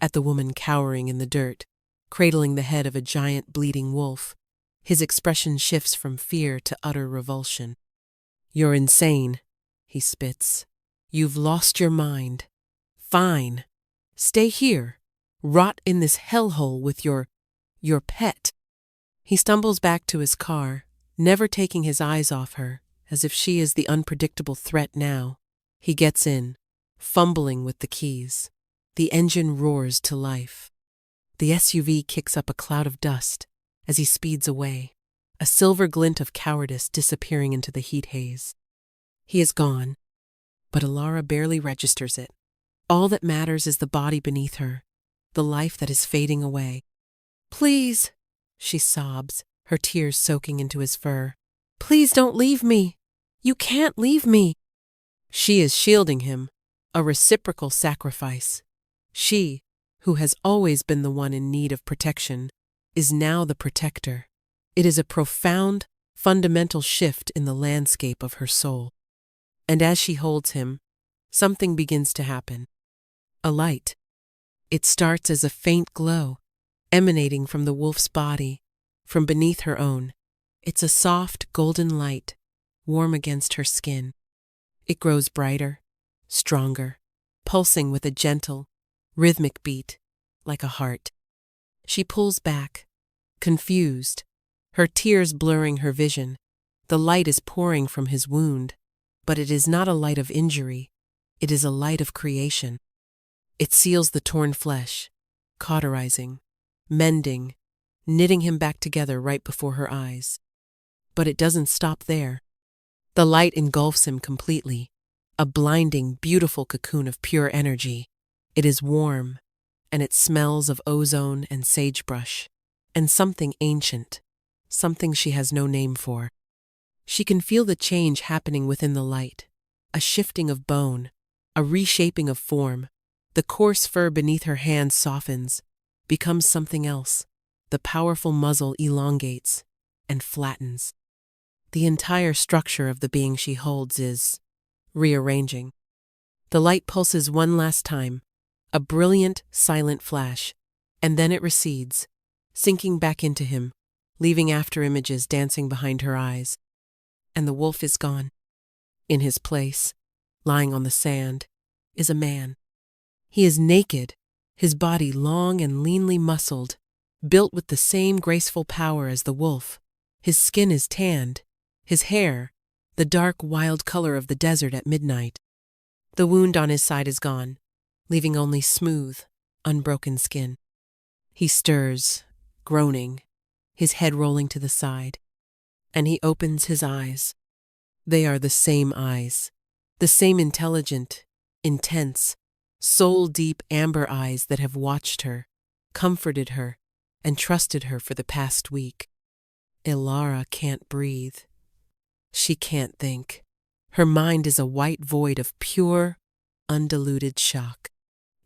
at the woman cowering in the dirt, cradling the head of a giant bleeding wolf. His expression shifts from fear to utter revulsion. "You're insane," he spits. "You've lost your mind. Fine. Stay here. Rot in this hellhole with your pet." He stumbles back to his car, never taking his eyes off her, as if she is the unpredictable threat now. He gets in, fumbling with the keys. The engine roars to life. The SUV kicks up a cloud of dust as he speeds away, a silver glint of cowardice disappearing into the heat haze. He is gone, but Elara barely registers it. All that matters is the body beneath her, the life that is fading away. "Please," she sobs, her tears soaking into his fur. "Please don't leave me. You can't leave me." She is shielding him, a reciprocal sacrifice. She, who has always been the one in need of protection, is now the protector. It is a profound, fundamental shift in the landscape of her soul. And as she holds him, something begins to happen. A light. It starts as a faint glow, emanating from the wolf's body, from beneath her own. It's a soft, golden light, warm against her skin. It grows brighter, stronger, pulsing with a gentle, rhythmic beat, like a heart. She pulls back, confused, her tears blurring her vision. The light is pouring from his wound, but it is not a light of injury. It is a light of creation. It seals the torn flesh, cauterizing, mending, knitting him back together right before her eyes. But it doesn't stop there. The light engulfs him completely, a blinding, beautiful cocoon of pure energy. It is warm, and it smells of ozone and sagebrush, and something ancient, something she has no name for. She can feel the change happening within the light, a shifting of bone, a reshaping of form. The coarse fur beneath her hands softens, becomes something else. The powerful muzzle elongates and flattens. The entire structure of the being she holds is rearranging. The light pulses one last time, a brilliant, silent flash, and then it recedes, sinking back into him, leaving after images dancing behind her eyes. And the wolf is gone. In his place, lying on the sand, is a man. He is naked, his body long and leanly muscled, built with the same graceful power as the wolf. His skin is tanned, his hair, the dark wild color of the desert at midnight. The wound on his side is gone, leaving only smooth, unbroken skin. He stirs, groaning, his head rolling to the side, and he opens his eyes. They are the same eyes, the same intelligent, intense, soul-deep amber eyes that have watched her, comforted her, and trusted her for the past week. Ilara can't breathe. She can't think. Her mind is a white void of pure, undiluted shock.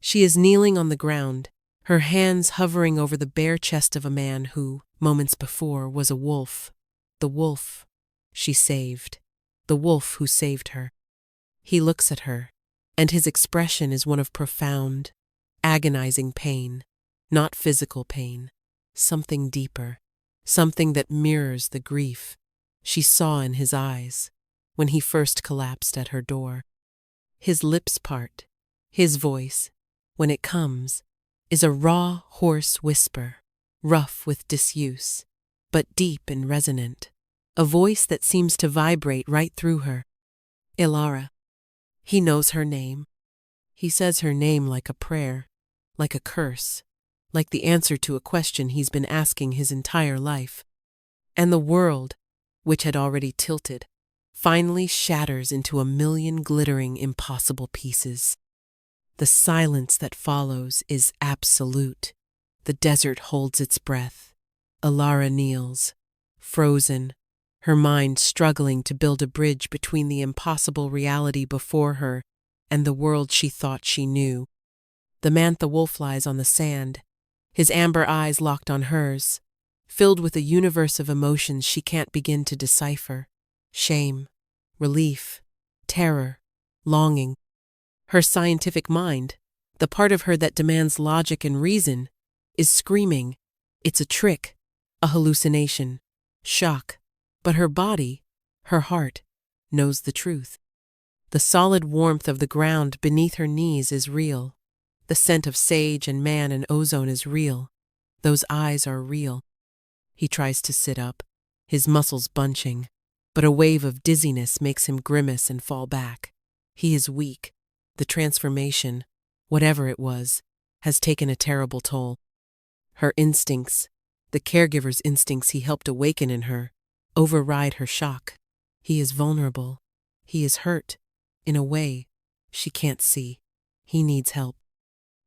She is kneeling on the ground, her hands hovering over the bare chest of a man who, moments before, was a wolf. The wolf she saved. The wolf who saved her. He looks at her, and his expression is one of profound, agonizing pain. Not physical pain, something deeper, something that mirrors the grief she saw in his eyes when he first collapsed at her door. His lips part, his voice, when it comes, is a raw, hoarse whisper, rough with disuse, but deep and resonant, a voice that seems to vibrate right through her. Ilara. He knows her name. He says her name like a prayer, like a curse, like the answer to a question he's been asking his entire life. And the world, which had already tilted, finally shatters into a million glittering, impossible pieces. The silence that follows is absolute. The desert holds its breath. Ilara kneels, frozen, her mind struggling to build a bridge between the impossible reality before her and the world she thought she knew. The mantha wolf lies on the sand, his amber eyes locked on hers, filled with a universe of emotions she can't begin to decipher. Shame, relief, terror, longing. Her scientific mind, the part of her that demands logic and reason, is screaming. It's a trick, a hallucination, shock. But her body, her heart, knows the truth. The solid warmth of the ground beneath her knees is real. The scent of sage and man and ozone is real. Those eyes are real. He tries to sit up, his muscles bunching, but a wave of dizziness makes him grimace and fall back. He is weak. The transformation, whatever it was, has taken a terrible toll. Her instincts, the caregiver's instincts he helped awaken in her, override her shock. He is vulnerable. He is hurt, in a way she can't see. He needs help.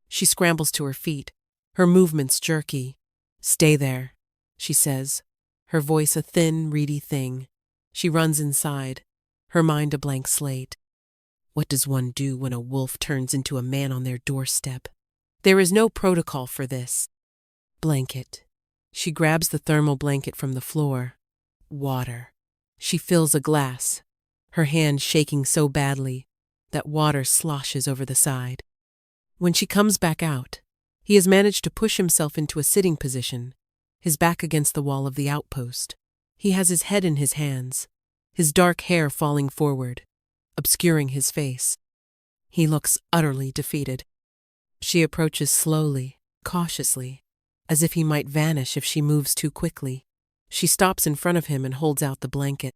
She scrambles to her feet, her movements jerky. "Stay there," she says, her voice a thin, reedy thing. She runs inside, her mind a blank slate. What does one do when a wolf turns into a man on their doorstep? There is no protocol for this. Blanket. She grabs the thermal blanket from the floor. Water. She fills a glass, her hand shaking so badly that water sloshes over the side. When she comes back out, he has managed to push himself into a sitting position, his back against the wall of the outpost. He has his head in his hands, his dark hair falling forward, obscuring his face. He looks utterly defeated. She approaches slowly, cautiously, as if he might vanish if she moves too quickly. She stops in front of him and holds out the blanket.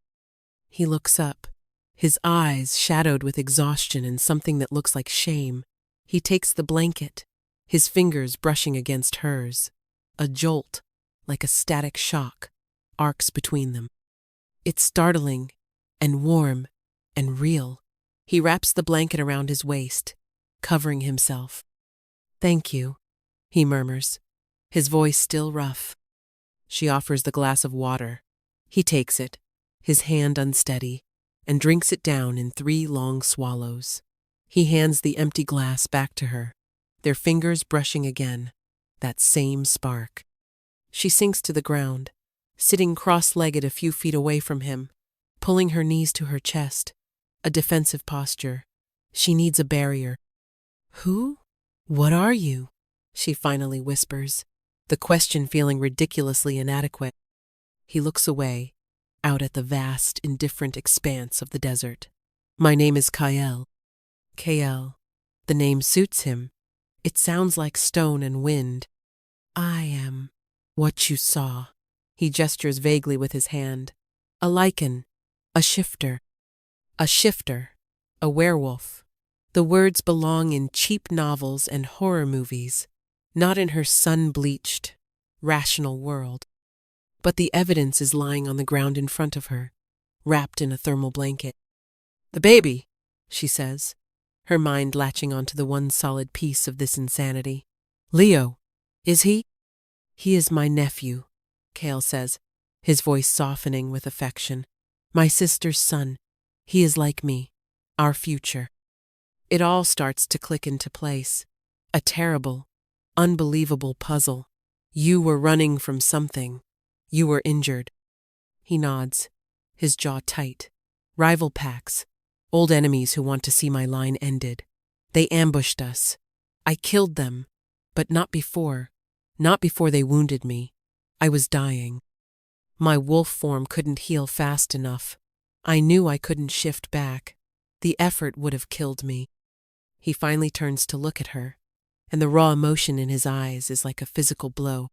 He looks up, his eyes shadowed with exhaustion and something that looks like shame. He takes the blanket, his fingers brushing against hers. A jolt, like a static shock, arcs between them. It's startling and warm and real. He wraps the blanket around his waist, covering himself. "Thank you," he murmurs, his voice still rough. She offers the glass of water. He takes it, his hand unsteady, and drinks it down in 3 long swallows. He hands the empty glass back to her, their fingers brushing again, that same spark. She sinks to the ground, sitting cross-legged a few feet away from him, pulling her knees to her chest, a defensive posture. She needs a barrier. "Who? What are you?" she finally whispers, the question feeling ridiculously inadequate. He looks away, out at the vast, indifferent expanse of the desert. My name is Kael. Kael. The name suits him. It sounds like stone and wind. I am what you saw. He gestures vaguely with his hand. A lichen. A shifter. A shifter. A werewolf. The words belong in cheap novels and horror movies, not in her sun-bleached, rational world. But the evidence is lying on the ground in front of her, wrapped in a thermal blanket. The baby, she says, her mind latching onto the one solid piece of this insanity. Leo, is he? He is my nephew, Kael says, his voice softening with affection. My sister's son. He is like me, our future. It all starts to click into place. A terrible, unbelievable puzzle. You were running from something. You were injured. He nods, his jaw tight. Rival packs, old enemies who want to see my line ended. They ambushed us. I killed them, but not before they wounded me. I was dying. My wolf form couldn't heal fast enough. I knew I couldn't shift back. The effort would have killed me. He finally turns to look at her, and the raw emotion in his eyes is like a physical blow.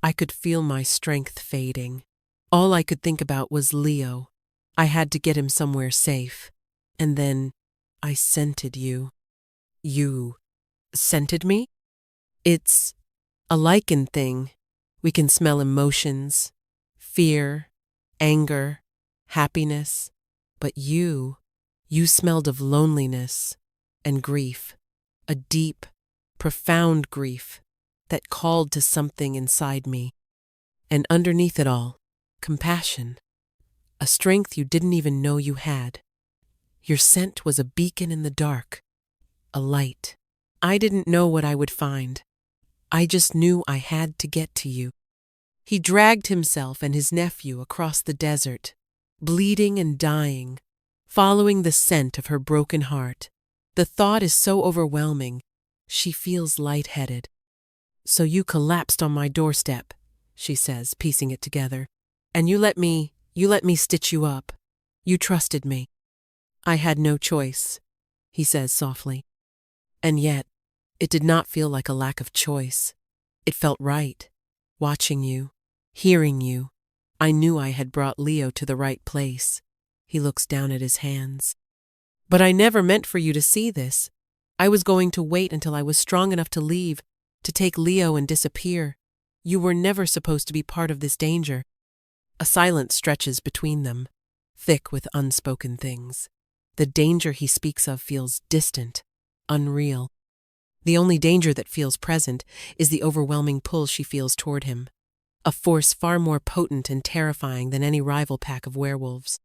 I could feel my strength fading. All I could think about was Leo. I had to get him somewhere safe. And then I scented you. You scented me? It's a lichen thing. We can smell emotions, fear, anger, happiness. But you smelled of loneliness and grief, a deep, profound grief that called to something inside me. And underneath it all, compassion, a strength you didn't even know you had. Your scent was a beacon in the dark, a light. I didn't know what I would find. I just knew I had to get to you. He dragged himself and his nephew across the desert, bleeding and dying, following the scent of her broken heart. The thought is so overwhelming, she feels lightheaded. So you collapsed on my doorstep, she says, piecing it together. And you let me stitch you up. You trusted me. I had no choice, he says softly. And yet, it did not feel like a lack of choice. It felt right. Watching you, hearing you, I knew I had brought Leo to the right place. He looks down at his hands. But I never meant for you to see this. I was going to wait until I was strong enough to leave, to take Leo and disappear. You were never supposed to be part of this danger. A silence stretches between them, thick with unspoken things. The danger he speaks of feels distant, unreal. The only danger that feels present is the overwhelming pull she feels toward him, a force far more potent and terrifying than any rival pack of werewolves.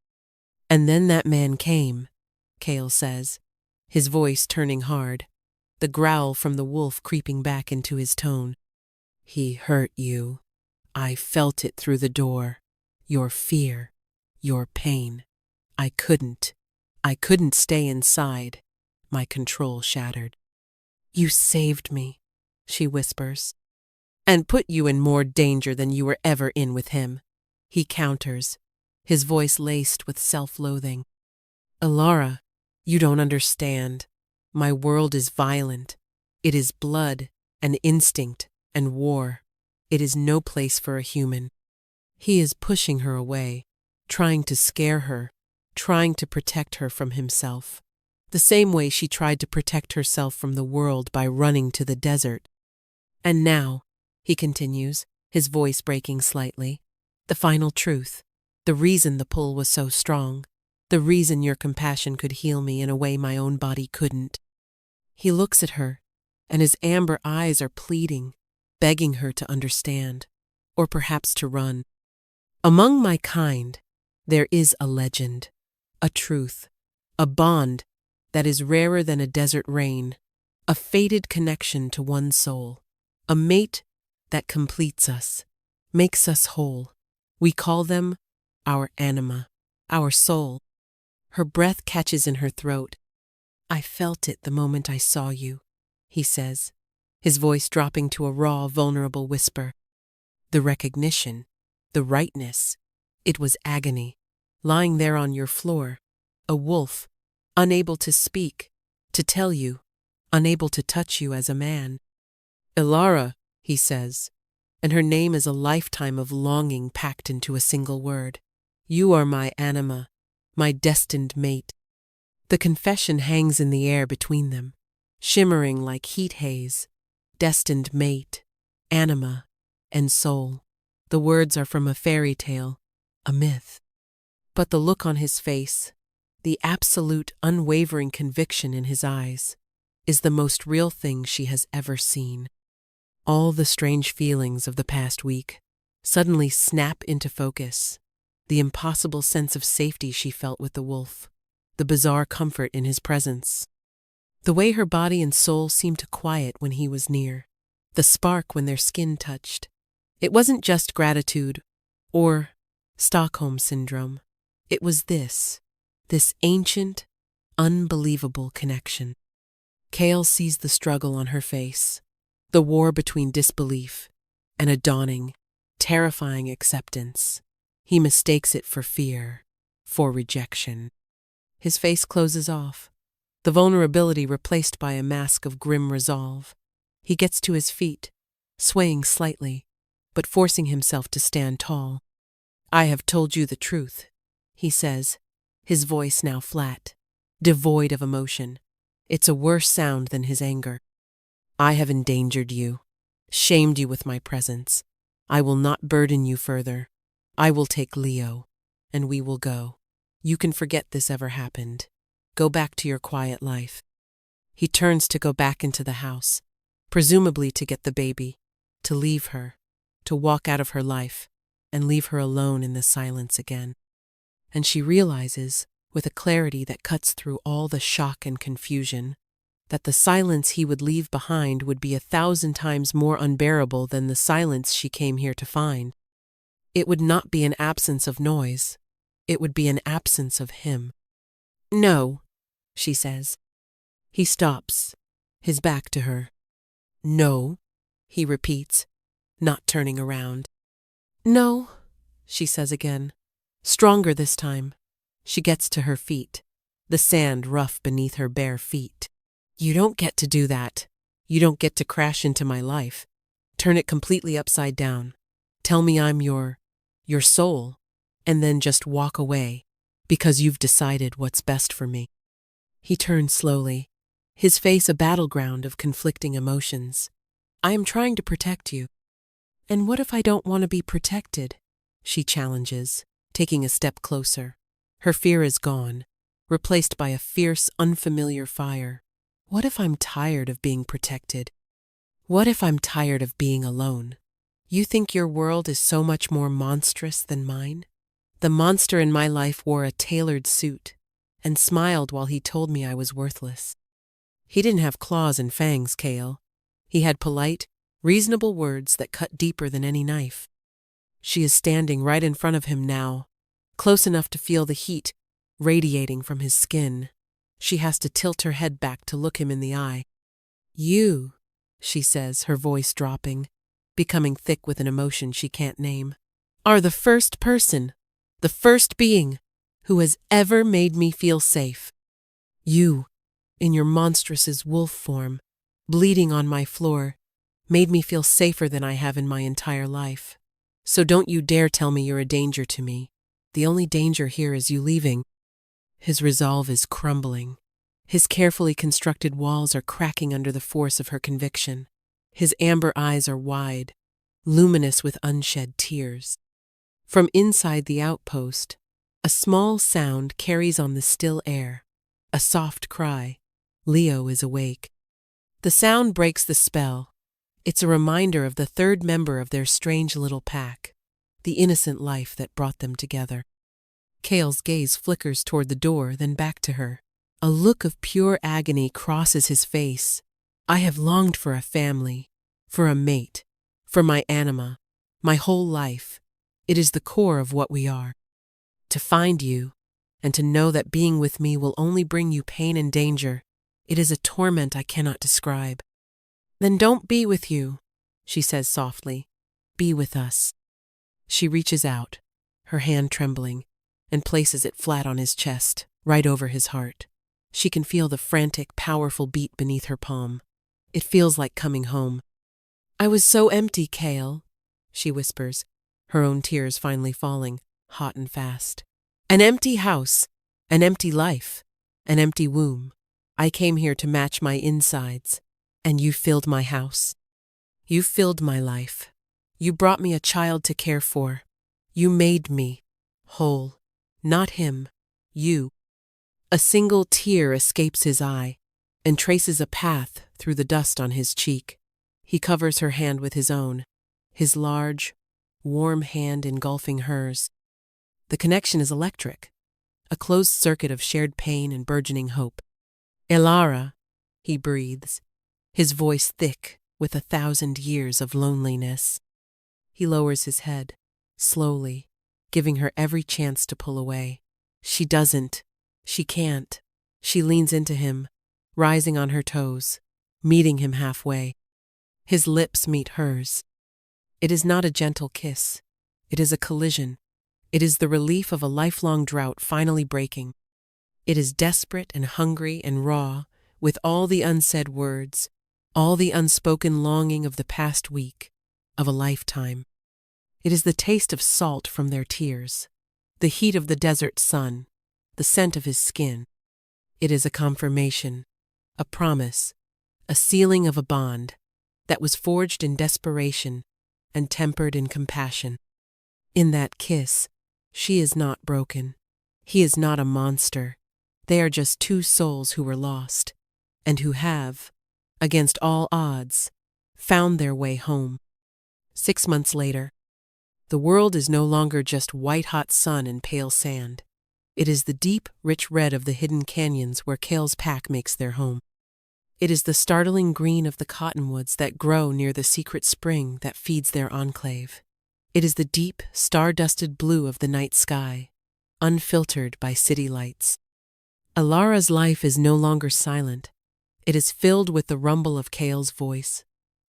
And then that man came, Kael says, his voice turning hard, the growl from the wolf creeping back into his tone. He hurt you. I felt it through the door. Your fear, your pain. I couldn't stay inside. My control shattered. You saved me, she whispers, and put you in more danger than you were ever in with him. He counters, his voice laced with self-loathing. Alara, you don't understand. My world is violent. It is blood and instinct and war. It is no place for a human. He is pushing her away, trying to scare her, trying to protect her from himself. The same way she tried to protect herself from the world by running to the desert. And now, he continues, his voice breaking slightly, the final truth, the reason the pull was so strong, the reason your compassion could heal me in a way my own body couldn't. He looks at her, and his amber eyes are pleading, begging her to understand, or perhaps to run. Among my kind, there is a legend, a truth, a bond that is rarer than a desert rain, a fated connection to one soul, a mate that completes us, makes us whole. We call them our anima, our soul. Her breath catches in her throat. I felt it the moment I saw you, he says, his voice dropping to a raw, vulnerable whisper. The recognition, the rightness, it was agony, lying there on your floor, a wolf, unable to speak, to tell you, unable to touch you as a man. Ilara, he says, and her name is a lifetime of longing packed into a single word. You are my anima, my destined mate. The confession hangs in the air between them, shimmering like heat haze. Destined mate, anima, and soul. The words are from a fairy tale, a myth. But the look on his face, the absolute unwavering conviction in his eyes, is the most real thing she has ever seen. All the strange feelings of the past week suddenly snap into focus. The impossible sense of safety she felt with the wolf, the bizarre comfort in his presence, the way her body and soul seemed to quiet when he was near, the spark when their skin touched. It wasn't just gratitude or Stockholm Syndrome. It was this ancient, unbelievable connection. Kale sees the struggle on her face, the war between disbelief and a dawning, terrifying acceptance. He mistakes it for fear, for rejection. His face closes off, the vulnerability replaced by a mask of grim resolve. He gets to his feet, swaying slightly, but forcing himself to stand tall. I have told you the truth, he says, his voice now flat, devoid of emotion. It's a worse sound than his anger. I have endangered you, shamed you with my presence. I will not burden you further. I will take Leo, and we will go. You can forget this ever happened. Go back to your quiet life. He turns to go back into the house, presumably to get the baby, to leave her, to walk out of her life, and leave her alone in the silence again. And she realizes, with a clarity that cuts through all the shock and confusion, that the silence he would leave behind would be 1,000 times more unbearable than the silence she came here to find. It would not be an absence of noise. It would be an absence of him. No, she says. He stops, his back to her. No, he repeats, not turning around. No, she says again, stronger this time. She gets to her feet, the sand rough beneath her bare feet. You don't get to do that. You don't get to crash into my life, turn it completely upside down, tell me I'm your soul, and then just walk away because you've decided what's best for me. He turns slowly, his face a battleground of conflicting emotions. I am trying to protect you. And what if I don't want to be protected? She challenges, taking a step closer. Her fear is gone, replaced by a fierce, unfamiliar fire. What if I'm tired of being protected? What if I'm tired of being alone? You think your world is so much more monstrous than mine? The monster in my life wore a tailored suit and smiled while he told me I was worthless. He didn't have claws and fangs, Kale. He had polite, reasonable words that cut deeper than any knife. She is standing right in front of him now, close enough to feel the heat radiating from his skin. She has to tilt her head back to look him in the eye. You, she says, her voice dropping, becoming thick with an emotion she can't name, are the first person, the first being, who has ever made me feel safe. You, in your monstrous wolf form, bleeding on my floor, made me feel safer than I have in my entire life. So don't you dare tell me you're a danger to me. The only danger here is you leaving. His resolve is crumbling. His carefully constructed walls are cracking under the force of her conviction. His amber eyes are wide, luminous with unshed tears. From inside the outpost, a small sound carries on the still air, a soft cry. Leo is awake. The sound breaks the spell. It's a reminder of the third member of their strange little pack, the innocent life that brought them together. Kale's gaze flickers toward the door, then back to her. A look of pure agony crosses his face. I have longed for a family, for a mate, for my anima, my whole life. It is the core of what we are. To find you, and to know that being with me will only bring you pain and danger, it is a torment I cannot describe. Then don't be with you, she says softly. Be with us. She reaches out, her hand trembling, and places it flat on his chest, right over his heart. She can feel the frantic, powerful beat beneath her palm. It feels like coming home. "I was so empty, Kale," she whispers, her own tears finally falling, hot and fast. "An empty house, an empty life, an empty womb. I came here to match my insides, and you filled my house. You filled my life. You brought me a child to care for. You made me whole. Not him, you." A single tear escapes his eye and traces a path through the dust on his cheek. He covers her hand with his own, his large, warm hand engulfing hers. The connection is electric, a closed circuit of shared pain and burgeoning hope. "Elara," he breathes, his voice thick with 1,000 years of loneliness. He lowers his head, slowly, giving her every chance to pull away. She doesn't. She can't. She leans into him, rising on her toes, meeting him halfway. His lips meet hers. It is not a gentle kiss. It is a collision. It is the relief of a lifelong drought finally breaking. It is desperate and hungry and raw, with all the unsaid words, all the unspoken longing of the past week, of a lifetime. It is the taste of salt from their tears, the heat of the desert sun, the scent of his skin. It is a confirmation, a promise, a sealing of a bond that was forged in desperation and tempered in compassion. In that kiss, she is not broken. He is not a monster. They are just two souls who were lost, and who have, against all odds, found their way home. 6 months later, the world is no longer just white-hot sun and pale sand. It is the deep, rich red of the hidden canyons where Kale's pack makes their home. It is the startling green of the cottonwoods that grow near the secret spring that feeds their enclave. It is the deep, star-dusted blue of the night sky, unfiltered by city lights. Elara's life is no longer silent. It is filled with the rumble of Kale's voice,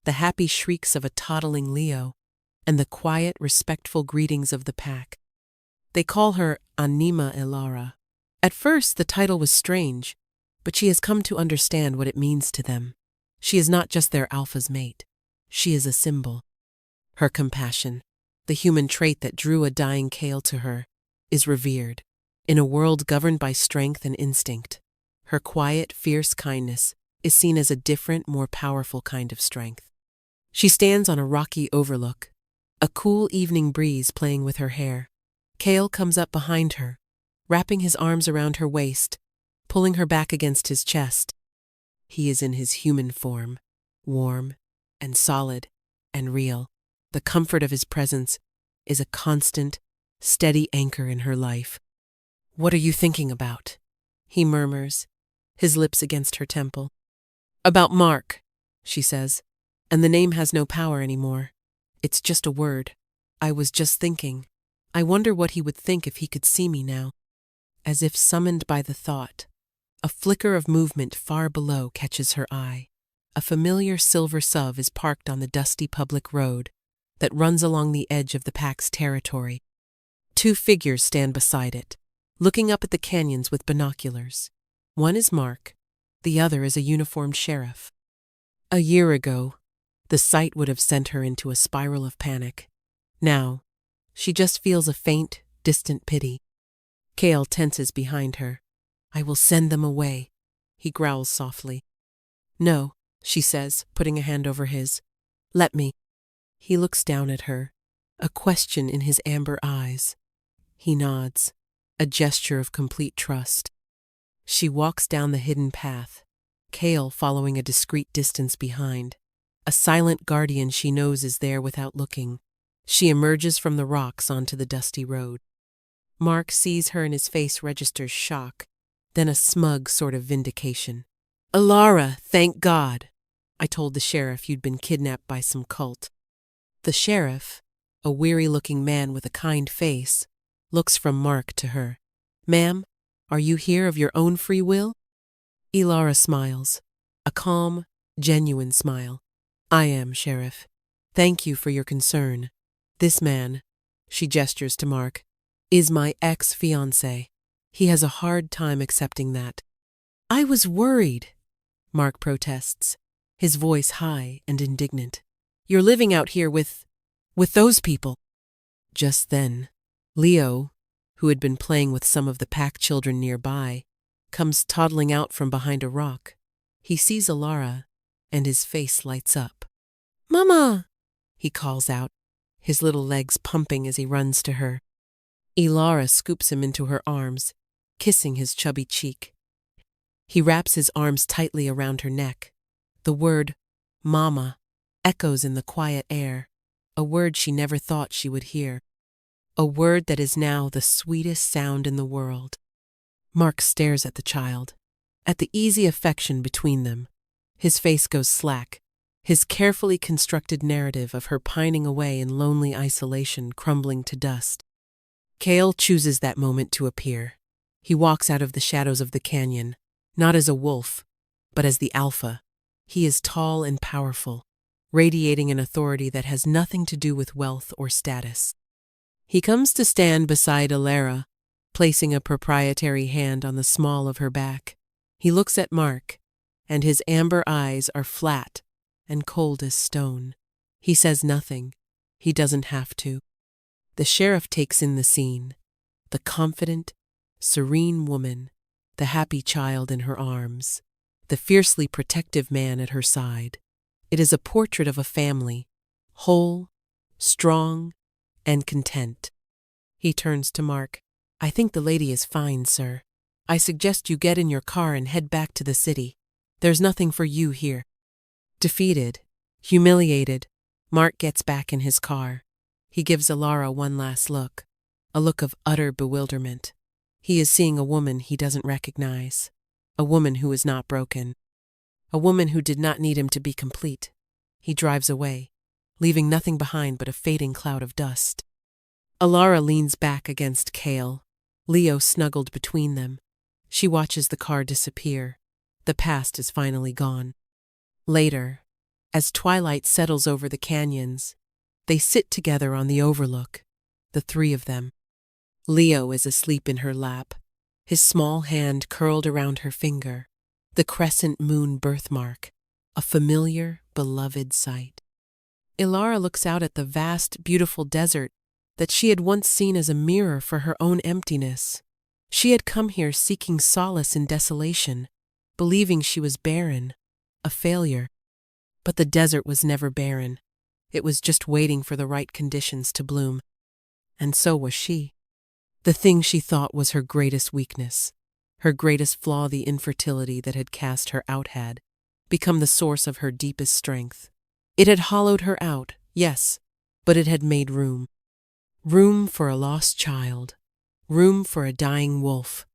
the happy shrieks of a toddling Leo, and the quiet, respectful greetings of the pack. They call her Anima Elara. At first, the title was strange, but she has come to understand what it means to them. She is not just their alpha's mate. She is a symbol. Her compassion, the human trait that drew a dying Kale to her, is revered. In a world governed by strength and instinct, her quiet, fierce kindness is seen as a different, more powerful kind of strength. She stands on a rocky overlook, a cool evening breeze playing with her hair. Kale comes up behind her, wrapping his arms around her waist, pulling her back against his chest. He is in his human form, warm and solid and real. The comfort of his presence is a constant, steady anchor in her life. "What are you thinking about?" he murmurs, his lips against her temple. "About Mark," she says, "and the name has no power anymore. It's just a word. I was just thinking. I wonder what he would think if he could see me now." As if summoned by the thought, a flicker of movement far below catches her eye. A familiar silver SUV is parked on the dusty public road that runs along the edge of the pack's territory. 2 figures stand beside it, looking up at the canyons with binoculars. One is Mark, the other is a uniformed sheriff. A year ago, the sight would have sent her into a spiral of panic. Now, she just feels a faint, distant pity. Kale tenses behind her. "I will send them away," he growls softly. "No," she says, putting a hand over his. "Let me." He looks down at her, a question in his amber eyes. He nods, a gesture of complete trust. She walks down the hidden path, Kale following a discreet distance behind. A silent guardian she knows is there without looking. She emerges from the rocks onto the dusty road. Mark sees her and his face registers shock, then a smug sort of vindication. "Elara, thank God! I told the sheriff you'd been kidnapped by some cult." The sheriff, a weary-looking man with a kind face, looks from Mark to her. "Ma'am, are you here of your own free will?" Elara smiles, a calm, genuine smile. "I am, Sheriff. Thank you for your concern. This man," she gestures to Mark, "is my ex-fiancé. He has a hard time accepting that." I was worried, Mark protests, his voice high and indignant. You're living out here with those people. Just then, Leo, who had been playing with some of the pack children nearby, comes toddling out from behind a rock. He sees Alara, and his face lights up. Mama! He calls out, his little legs pumping as he runs to her. Alara scoops him into her arms, kissing his chubby cheek. He wraps his arms tightly around her neck. The word, Mama, echoes in the quiet air, a word she never thought she would hear. A word that is now the sweetest sound in the world. Mark stares at the child, at the easy affection between them. His face goes slack, his carefully constructed narrative of her pining away in lonely isolation crumbling to dust. Kale chooses that moment to appear. He walks out of the shadows of the canyon, not as a wolf, but as the alpha. He is tall and powerful, radiating an authority that has nothing to do with wealth or status. He comes to stand beside Alara, placing a proprietary hand on the small of her back. He looks at Mark, and his amber eyes are flat and cold as stone. He says nothing. He doesn't have to. The sheriff takes in the scene, the confident, serene woman, the happy child in her arms, the fiercely protective man at her side. It is a portrait of a family, whole, strong, and content. He turns to Mark. I think the lady is fine, sir. I suggest you get in your car and head back to the city. There's nothing for you here. Defeated, humiliated, Mark gets back in his car. He gives Alara one last look, a look of utter bewilderment. He is seeing a woman he doesn't recognize, a woman who is not broken, a woman who did not need him to be complete. He drives away, leaving nothing behind but a fading cloud of dust. Alara leans back against Kale, Leo snuggled between them. She watches the car disappear. The past is finally gone. Later, as twilight settles over the canyons, they sit together on the overlook, the three of them. Leo is asleep in her lap, his small hand curled around her finger, the crescent moon birthmark, a familiar, beloved sight. Alara looks out at the vast, beautiful desert that she had once seen as a mirror for her own emptiness. She had come here seeking solace in desolation, believing she was barren, a failure. But the desert was never barren. It was just waiting for the right conditions to bloom. And so was she. The thing she thought was her greatest weakness, her greatest flaw, the infertility that had cast her out, had become the source of her deepest strength. It had hollowed her out, yes, but it had made room. Room for a lost child, room for a dying wolf,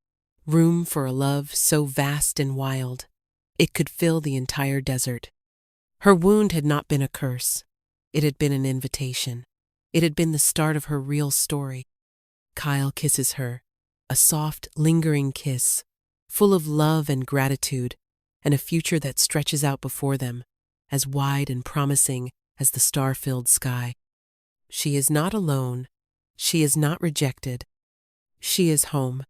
room for a love so vast and wild, it could fill the entire desert. Her wound had not been a curse. It had been an invitation. It had been the start of her real story. Kyle kisses her, a soft, lingering kiss, full of love and gratitude, and a future that stretches out before them, as wide and promising as the star-filled sky. She is not alone. She is not rejected. She is home.